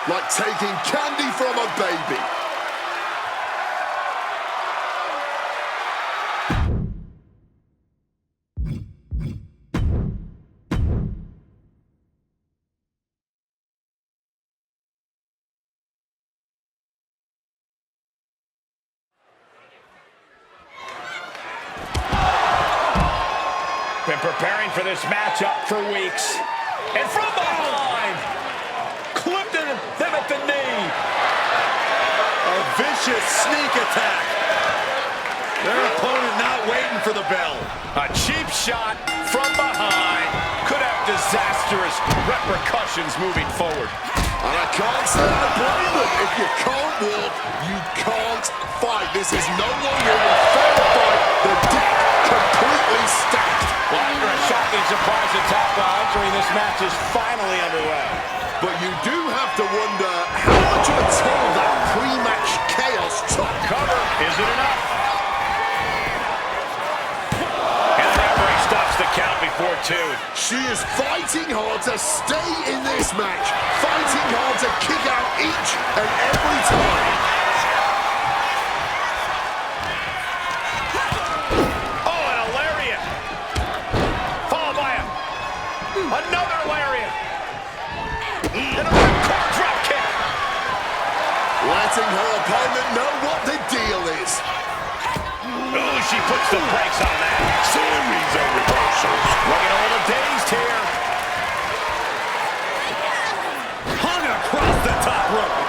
Like taking candy from a baby. Been preparing for this matchup for weeks. And from behind, clipped them at the knee. A vicious sneak attack. Their opponent not waiting for the bell. A cheap shot from behind could have disastrous repercussions moving forward. And I can't say I blame them. If you can't walk, you can't fight. This is no longer a fair fight. The deck completely stacked. Well, after a shocking surprise attack while entering, this match is finally underway. But you do have to wonder how much of a toll that pre-match chaos took. Cover, is it enough? And the referee stops the count before two. She is fighting hard to stay in this match. Fighting hard to kick out each and every time. Oh, and a lariat. Followed by another lariat. And a ripcord drop kick. Letting her opponent know what the deal is. Oh, she puts the brakes on that. Series of reversals. Looking a little dazed here. Hung across the top rope.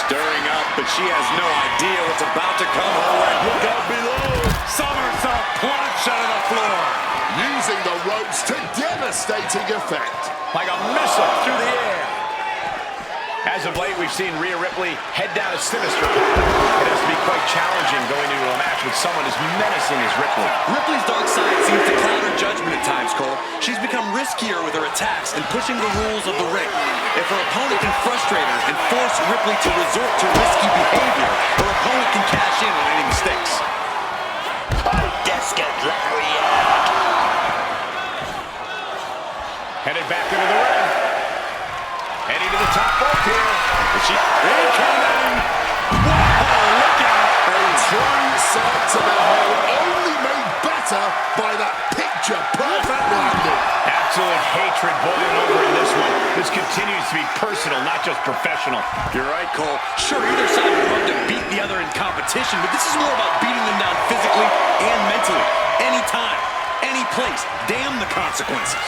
Stirring up, but she has no idea what's about to come her way. Look out below. Somersault plunge out of the floor. Using the ropes to devastating effect. Like a missile through the air. As of late, we've seen Rhea Ripley head down a sinister path. It has to be quite challenging going into a match with someone as menacing as Ripley. Ripley's dark side seems to cloud her judgment at times, Cole. She's become riskier with her attacks and pushing the rules of the ring. If her opponent can frustrate her and force Ripley to resort to risky behavior, her opponent can cash in on any mistakes. Headed back into the ring. Heading to the top rope here. She incoming. Wow, look out! A true sight to behold, only made better by that picture-perfect landing. Absolute hatred boiling over in this one. This continues to be personal, not just professional. You're right, Cole. Sure, either side would love to beat the other in competition, but this is more about beating them down physically and mentally. Anytime, any place. Damn the consequences.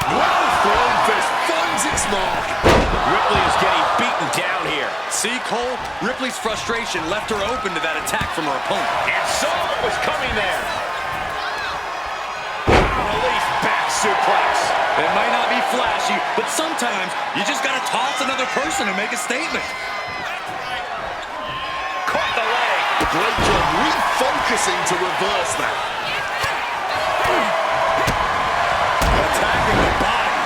Well-thrown fist finds its mark. Ripley is getting beaten down here. See, Cole? Ripley's frustration left her open to that attack from her opponent. And saw what was coming there. Release back suplex. It might not be flashy, but sometimes you just gotta toss another person and make a statement. Caught the leg. Great job refocusing to reverse that. Attacking the body.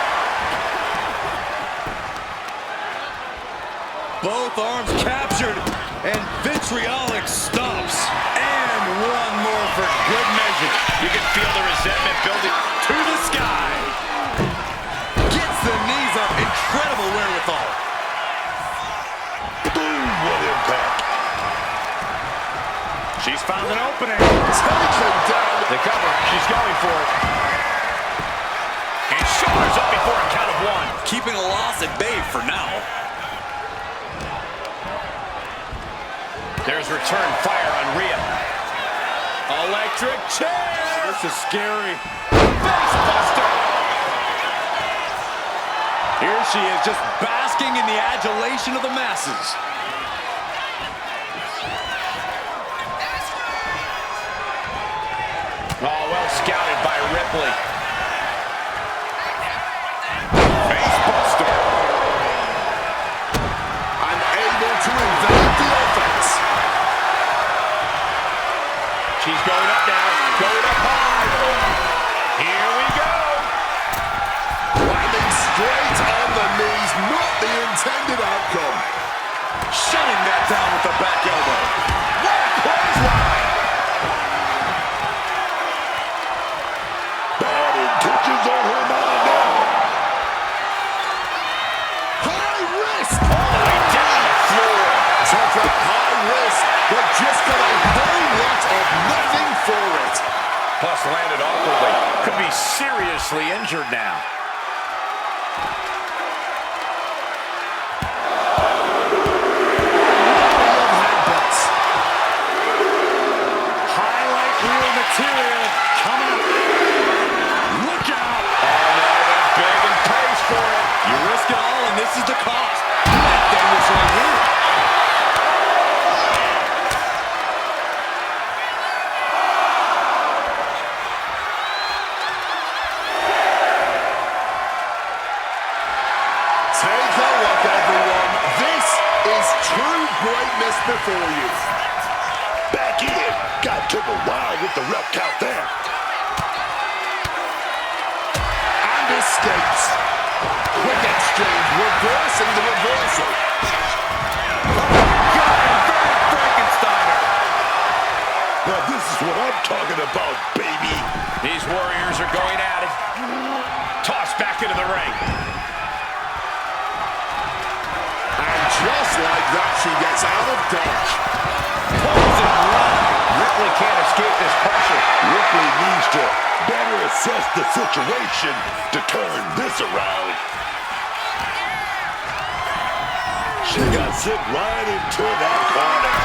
Both arms captured, and vitriolic stomps. And one more for good measure. You can feel the resentment building To the sky. Gets the knees up. Incredible wherewithal. Boom, what impact. She's found an opening. Taken down. The cover. She's going for it. And shoulders up before a count of one. Keeping a loss at bay for now. There's return fire on Rhea. Electric chair. This is scary. Facebuster. Here she is, just basking in the adulation of the masses. Oh, well scouted by Ripley. Facebuster. Unable to invade the offense. She's going up now. Going up high. Here we go. Landing straight on the knees, not the intended outcome. Shutting that down with the back elbow. What a clothesline. Bad intentions on her mind now. High risk. All the way down the floor. Talk about high risk, but just got a whole lot of nothing for it. Plus landed awkwardly. Could be seriously injured now. Headbutts. Highlight reel material coming up. Look out! Oh no, went big and pays for it. You risk it all, and this is the cost. You might get this right here. Take a look, everyone. This is true greatness before you. Back in. God took a while with the ref count there. And escapes. Quick exchange, reversing the reversal. Frankensteiner. Now this is what I'm talking about, baby. These warriors are going at it. Tossed back into the ring. And just like that, she gets out of dodge. Pulls it right. Ripley can't escape this pressure. Ripley needs to better assess the situation to turn this around. She got sent right into that corner.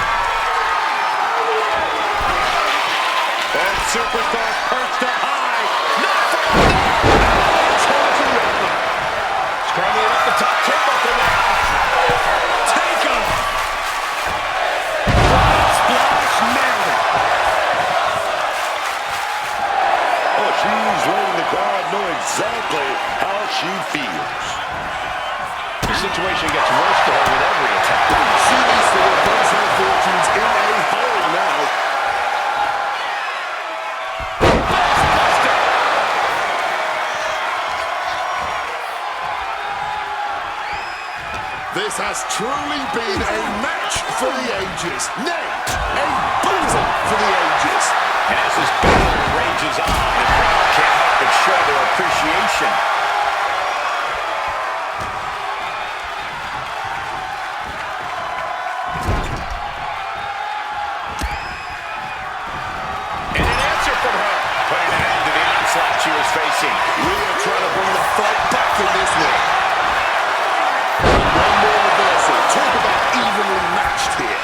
And Superstar perched up high. Not for struggling up the top turnbuckle now. Take him. Splash, nailed it. Oh, she's letting the crowd know exactly how she feels. The situation gets worse for her with every attack. She needs to reverse her fortunes in a hurry now. This has truly been a match for the ages. Nay, a battle for the ages. And as this battle rages on, the crowd can't help but show their appreciation. And an answer from her, putting an end to the onslaught she was facing. Rhea trying to bring the fight back in this one. One more reversal. Talk about evenly matched here.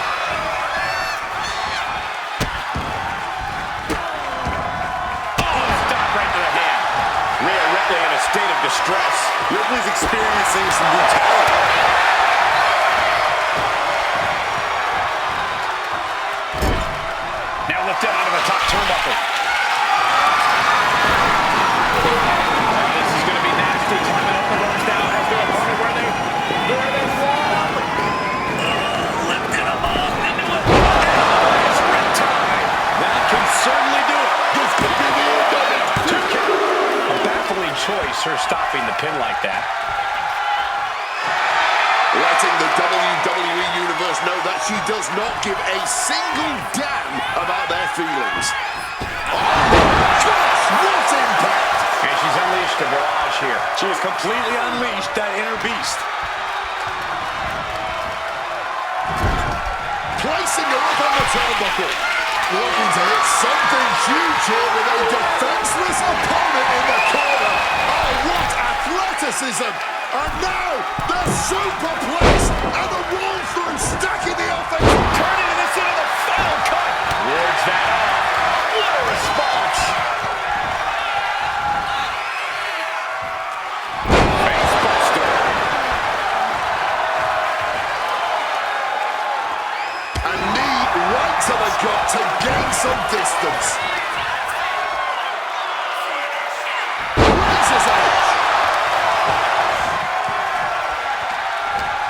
Oh, stop right to the hand. Rhea Ripley in a state of distress. Ripley's experiencing some brutality. Now lifted onto the top turnbuckle. This is going to be nasty. Climbing up the ropes now. Has their opponent where they want. Lifted above into it. And it's riptide. That can certainly do it. This could be the end of it. 2 count. A baffling choice, her stopping the pin like that. Letting the WWE Universe know that she does not give a single damn about their feelings. Oh my gosh, what impact! And she's unleashed a barrage here. She has completely unleashed that inner beast. Placing her up on the turnbuckle. Looking to hit something huge here with a defenseless opponent in the corner. Oh, what athleticism! And now, the superplex and the roll through, stacking the offense. Turning this into A knee right to the gut to gain some distance. Razor's edge.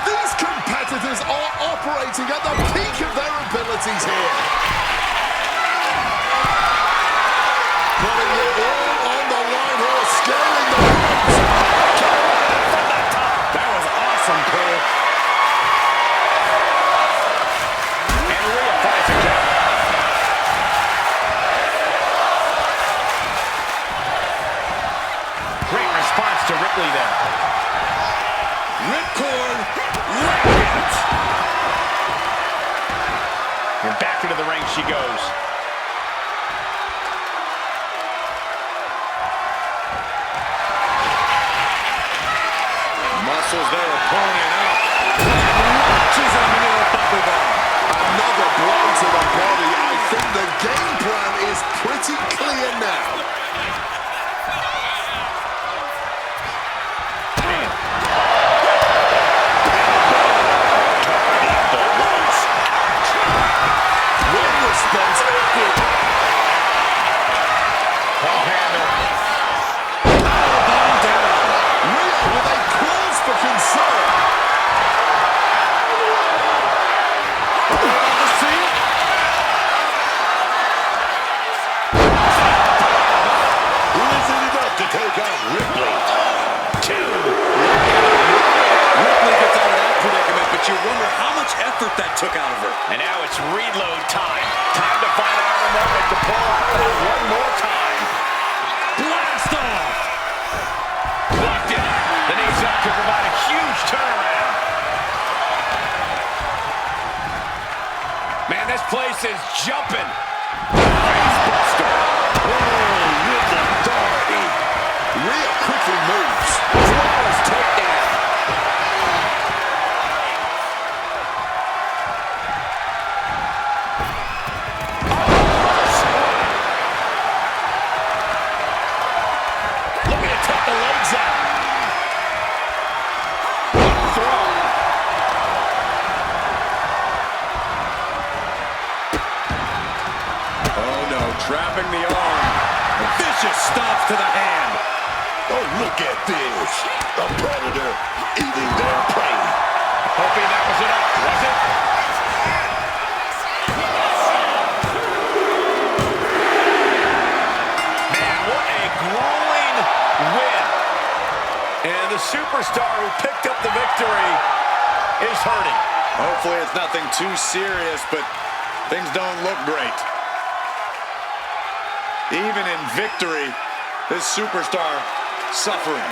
These competitors are operating at the peak of their abilities here. Putting it all on the line here, scaling the ropes. From the top. That was awesome, Cole. And Rhea finds a count. Great response to Ripley there. Ripcord, Rampage. And back into the ring she goes. Muscles there are pulling it out. Launches him into a bumper bar. Another blow to the body. I think the game plan is pretty clear now. One response. Pump handle. Elbow down. Rhea with a cause for concern. See? Easy enough to take out Ripley. Ripley gets out of that predicament, but you wonder how much effort that took out of her. And now it's reload time. Time to find another moment to pull out of it one more time. Blast off! Locked in. The knees up to provide a huge turnaround. Man, this place is jumping. Face buster. Oh, with authority. Rhea quickly moves. Flawless takedown. Looking to take the legs out. Throw. Oh no, trapping the arm. Vicious stops to the hand. Oh, look at this. A predator eating their prey. Hoping that was enough, was it? Man, what a grueling win. And the superstar who picked up the victory is hurting. Hopefully it's nothing too serious, but things don't look great. Even in victory, this superstar suffering.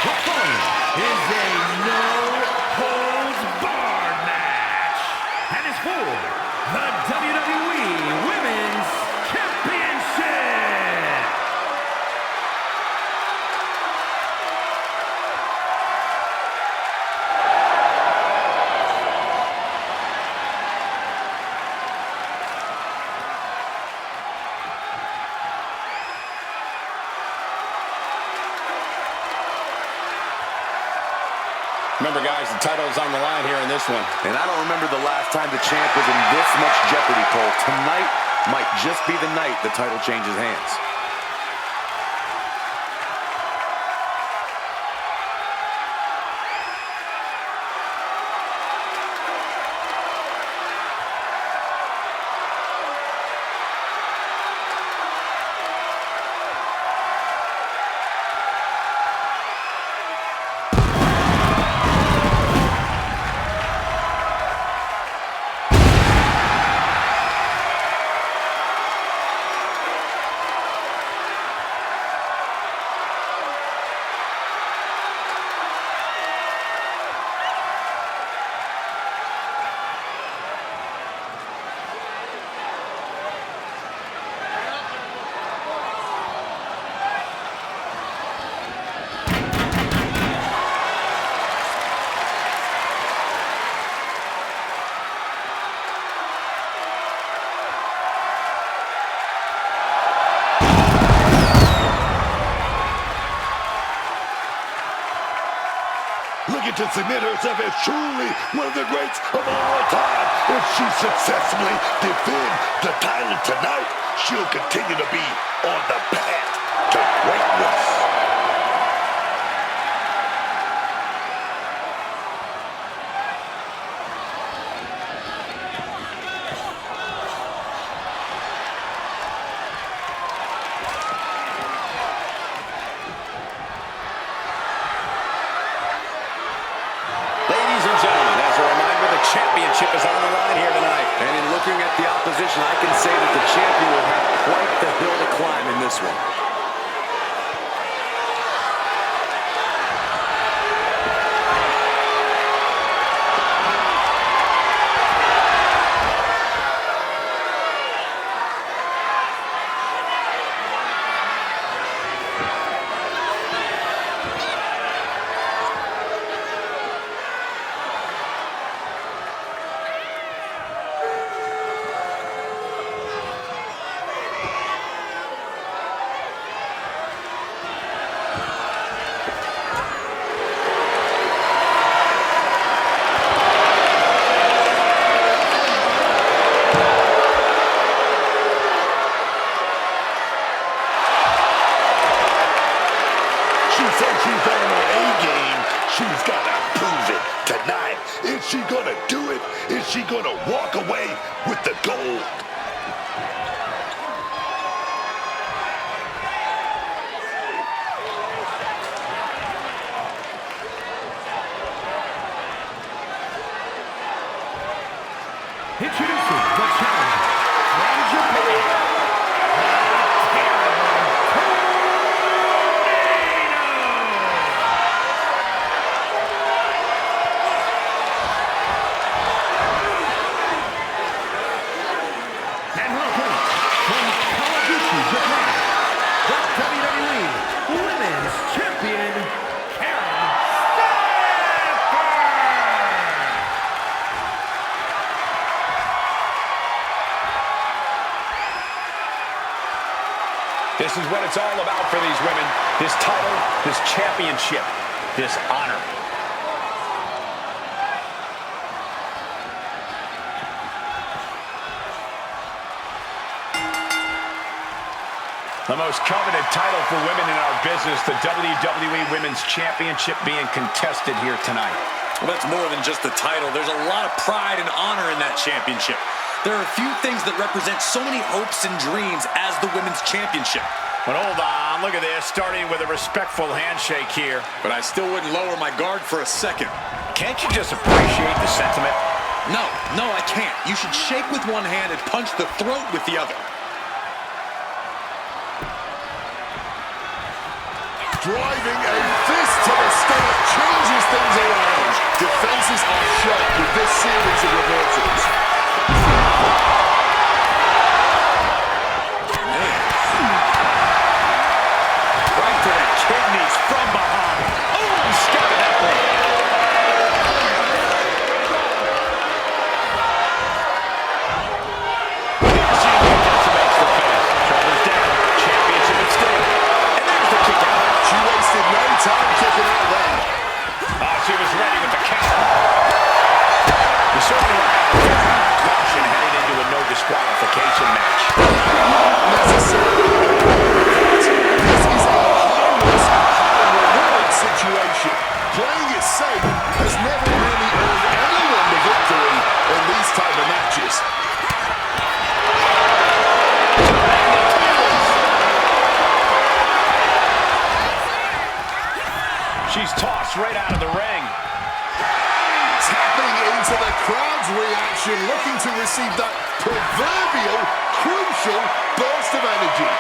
The following is a no-holds-barred match, and it's for the WWE Women's Championship. Remember, guys, the title is on the line here in this one. And I don't remember the last time the champ was in this much jeopardy, Cole. Tonight might just be the night the title changes hands. looking to cement herself as truly one of the greats of all time. If she successfully defends the title tonight, she'll continue to be on the path to greatness. Championship is on the line here tonight. And in looking at the opposition, I can say that the champion will have quite the hill to climb in this one. She's gotta prove it tonight. Is she gonna do it? Is she gonna walk away with the gold? Introducing the challenger from Japan. This is what it's all about for these women. This title, this championship, this honor. The most coveted title for women in our business, the WWE Women's Championship being contested here tonight. Well, that's more than just the title. There's a lot of pride and honor in that championship. There are a few things that represent so many hopes and dreams as the Women's Championship. But hold on, look at this, starting with a respectful handshake here. But I still wouldn't lower my guard for a second. Can't you just appreciate the sentiment? No, I can't. You should shake with one hand and punch the throat with the other. Driving a fist to the stomach changes things around. Defenses are shot with this series of reversals. Right to the kidneys from behind. Oh, scattered that one. She decimates the fence. Shoulders down. Championship at stake. And there's the kick out. She wasted no time kicking out there. She was ready with the counter. You certainly want to have caution heading into a no disqualification match. Not necessarily. This is a high-risk, high-reward situation. Playing it safe has never really earned anyone the victory in these type of matches. She's tossed right out of the ring. Tapping into the crowd's reaction, looking to receive that proverbial, crucial burst of energy.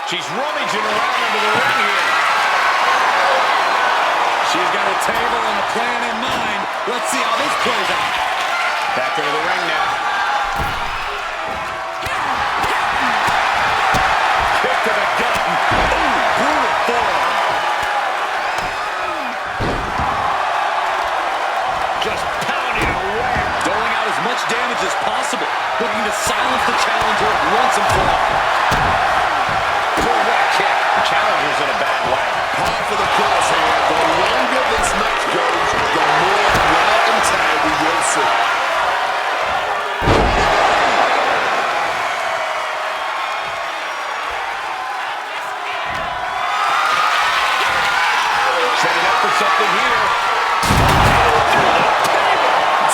She's rummaging around under the ring here. She's got a table and a plan in mind. Let's see how this plays out. Back into the ring now. Kick to the gut. Ooh, brutal forearm. damage as possible, looking to silence the challenger once and for all. Boom, what a kick. The challenger's in a bad way. Par for the course here. The longer this match goes, the more wear and tear we will see. Setting up for something here.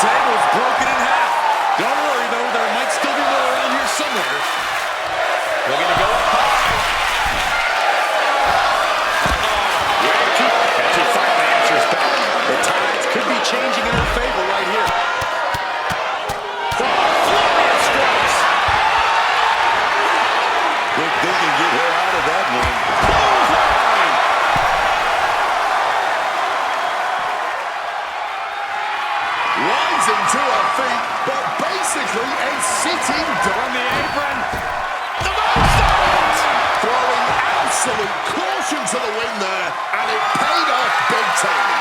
Table's broken in half. Don't worry, though. There might still be more around here somewhere. Looking to go up high. And she finally answers back. The tides could be changing in her favor right here. Flurry of strikes. Think they can get her out of that one. Rising to her feet, but basically a sitting duck. On the apron. The monster! Throwing absolute caution to the wind there, and it paid off big time.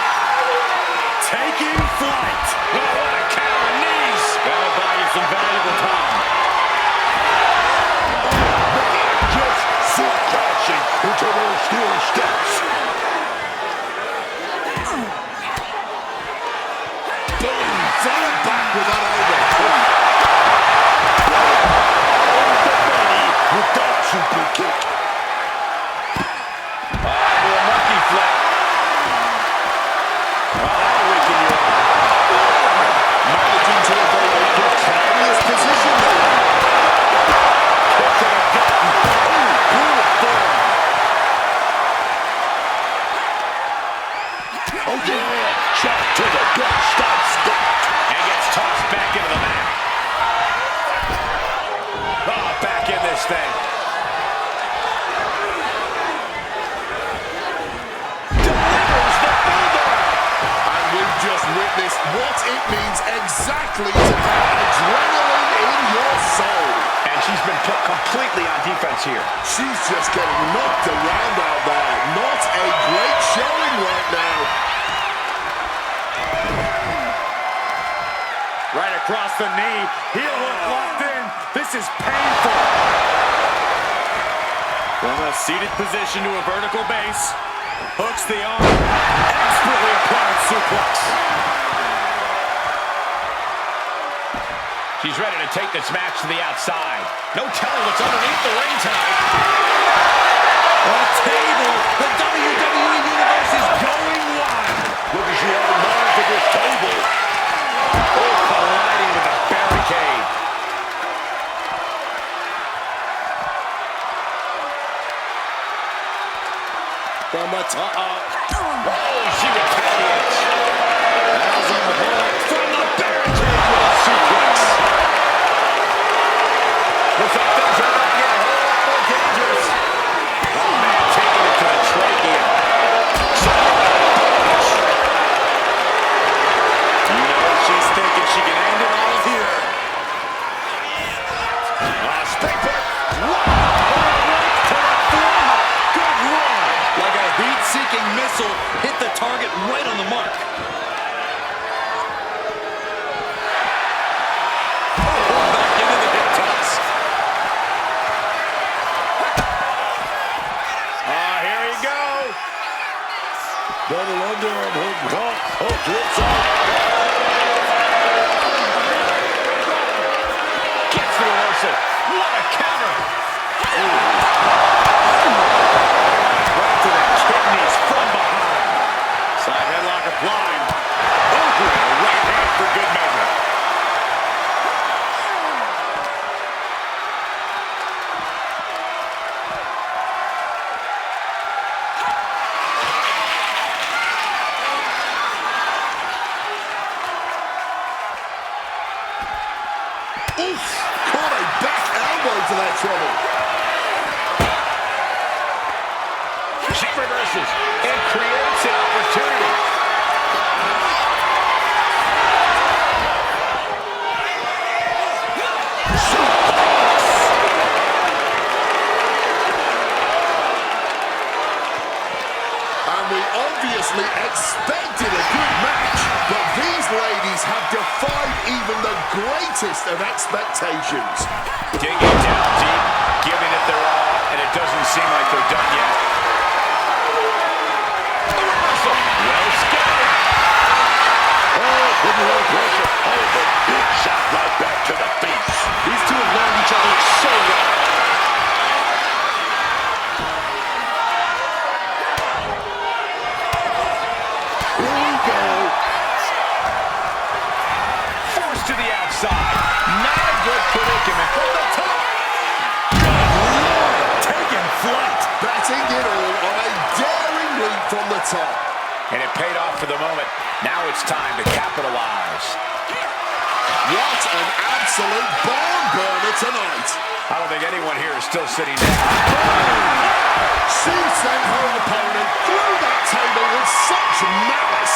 Taking flight. Oh, what a counter on knees. That'll buy you some valuable time. Just sit crashing into those steel steps. Boom! Throw back with that elbow. With that super kick. Into a monkey flip. Oh, that'll weaken you. Managing to evade a precarious position there. Kick to the gut. Oh yeah, shot to the gut, stop, stop. And gets tossed back into the mat. Oh, back in this thing. Delivers the bulldog. And we've just witnessed what it means exactly to have adrenaline in your soul. And she's been put completely on defense here. She's just getting knocked around out there. Not a great showing right now. Right across the knee. Heel hook locked in. This is painful. From a seated position to a vertical base. Hooks the arm. Expertly applied suplex. She's ready to take this match to the outside. No telling what's underneath the ring tonight. A table. The WWE Universe is going wild. What does she have in mind for this table? Oh, colliding with the barricade. From a top. Oh, she retaliates. As on the board. From the barricade with a suplex. Looks like things are about to get a whole lot more dangerous. Oh, man, taking it to the trachea. You know she's thinking she can end it all here. Springboard. Good run. Like a heat-seeking missile, hit the target right on the mark. Back into the hip toss. Here we go. Double underarm hook caught. Oh, flips out. Gets the reversal. What a counter. Right to the kidneys from behind. Side headlock applied. Oh, right hand for good measure. Oof! Caught a back elbow to that trouble. She reverses and creates an opportunity. And we obviously expected a good match, but these ladies have defied even the greatest greatest of expectations. Digging down deep, giving it their all, and it doesn't seem like they're done yet. Well scattered. Oh, putting a lot of pressure. Oh, the big shot right back to the face. These two have learned each other so well. Here we go. Forced to the outside. Not a good predicament. From the top. Taking flight. Betting it all on a daring leap from the top. And it paid off for the moment. Now it's time to capitalize. What an absolute barn burner tonight. I don't think anyone here is still sitting down. She sent her opponent through that table with such malice.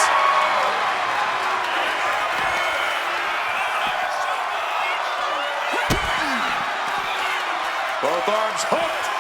Both arms hooked.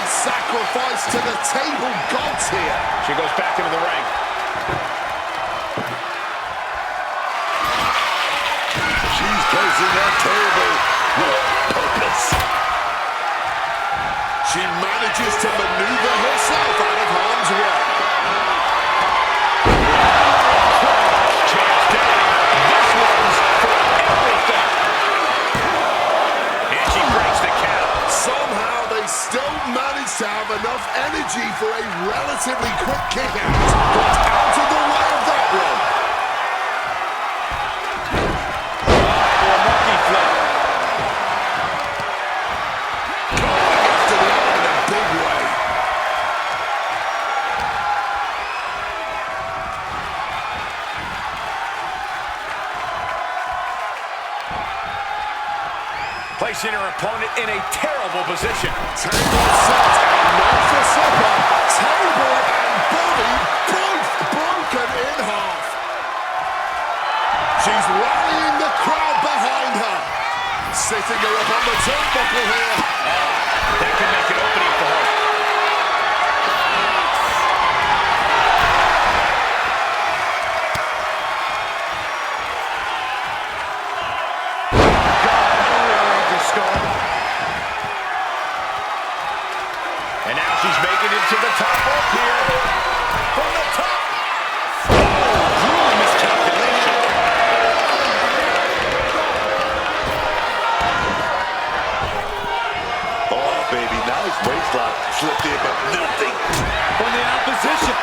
Sacrifice to the table gods here. She goes back into the ring. She's placing that table with purpose. She manages to maneuver herself out of harm's way. Chance down. This one's for everything. And she breaks the count. Somehow they still manage to have enough energy for a relatively quick kick out. Got out of the way of that one. A monkey flip. Going after the arm in a big way. Placing her opponent in a terrible position. Table set and not for supper. Table and body both broken in half. She's rallying the crowd behind her. Sitting her up on the turnbuckle here. That can make an opening for her. And now she's making it to the top rope here. From the top. Cruel miscalculation. Oh, baby, now his waistline slipped in, but nothing. From the opposition.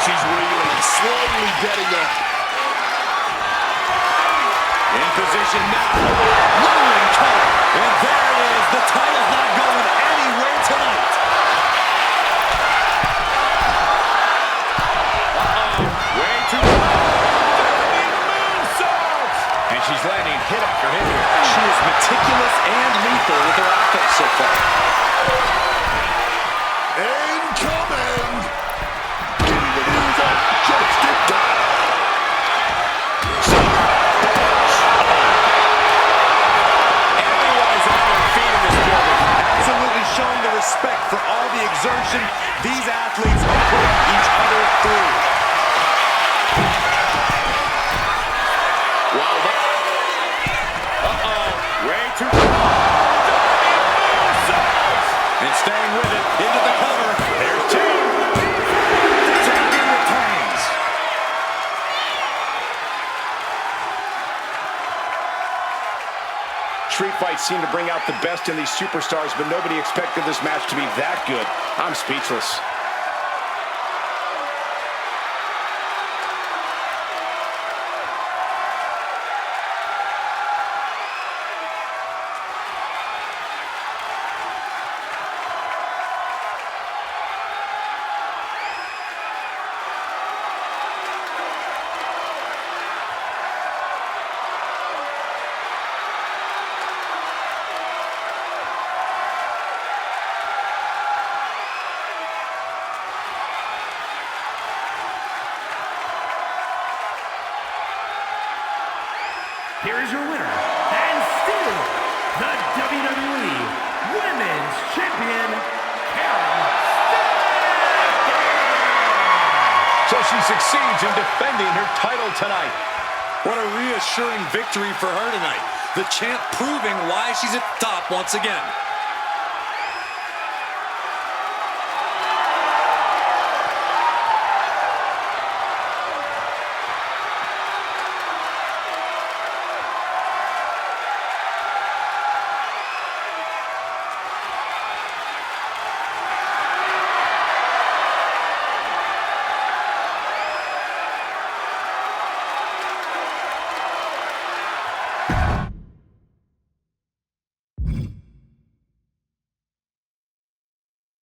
She's reeling, slowly getting up. In position now. Rolling cut. And there it is. The title's not going anywhere tonight. Way too moonsault. And she's landing hit after hit here. She is meticulous and lethal with her offense so far. Incoming! Getting the news on just in time. Everyone is on their feet in this building. Absolutely showing the respect for all the exertion these athletes are putting each other through. Wow, that... Way too and staying with it into the cover. There's two. The champion retains. Street fights seem to bring out the best in these superstars, but nobody expected this match to be that good. I'm speechless. here is your winner, and still the WWE Women's Champion, So she succeeds in defending her title tonight. What a reassuring victory for her tonight. The champ proving why she's at the top once again.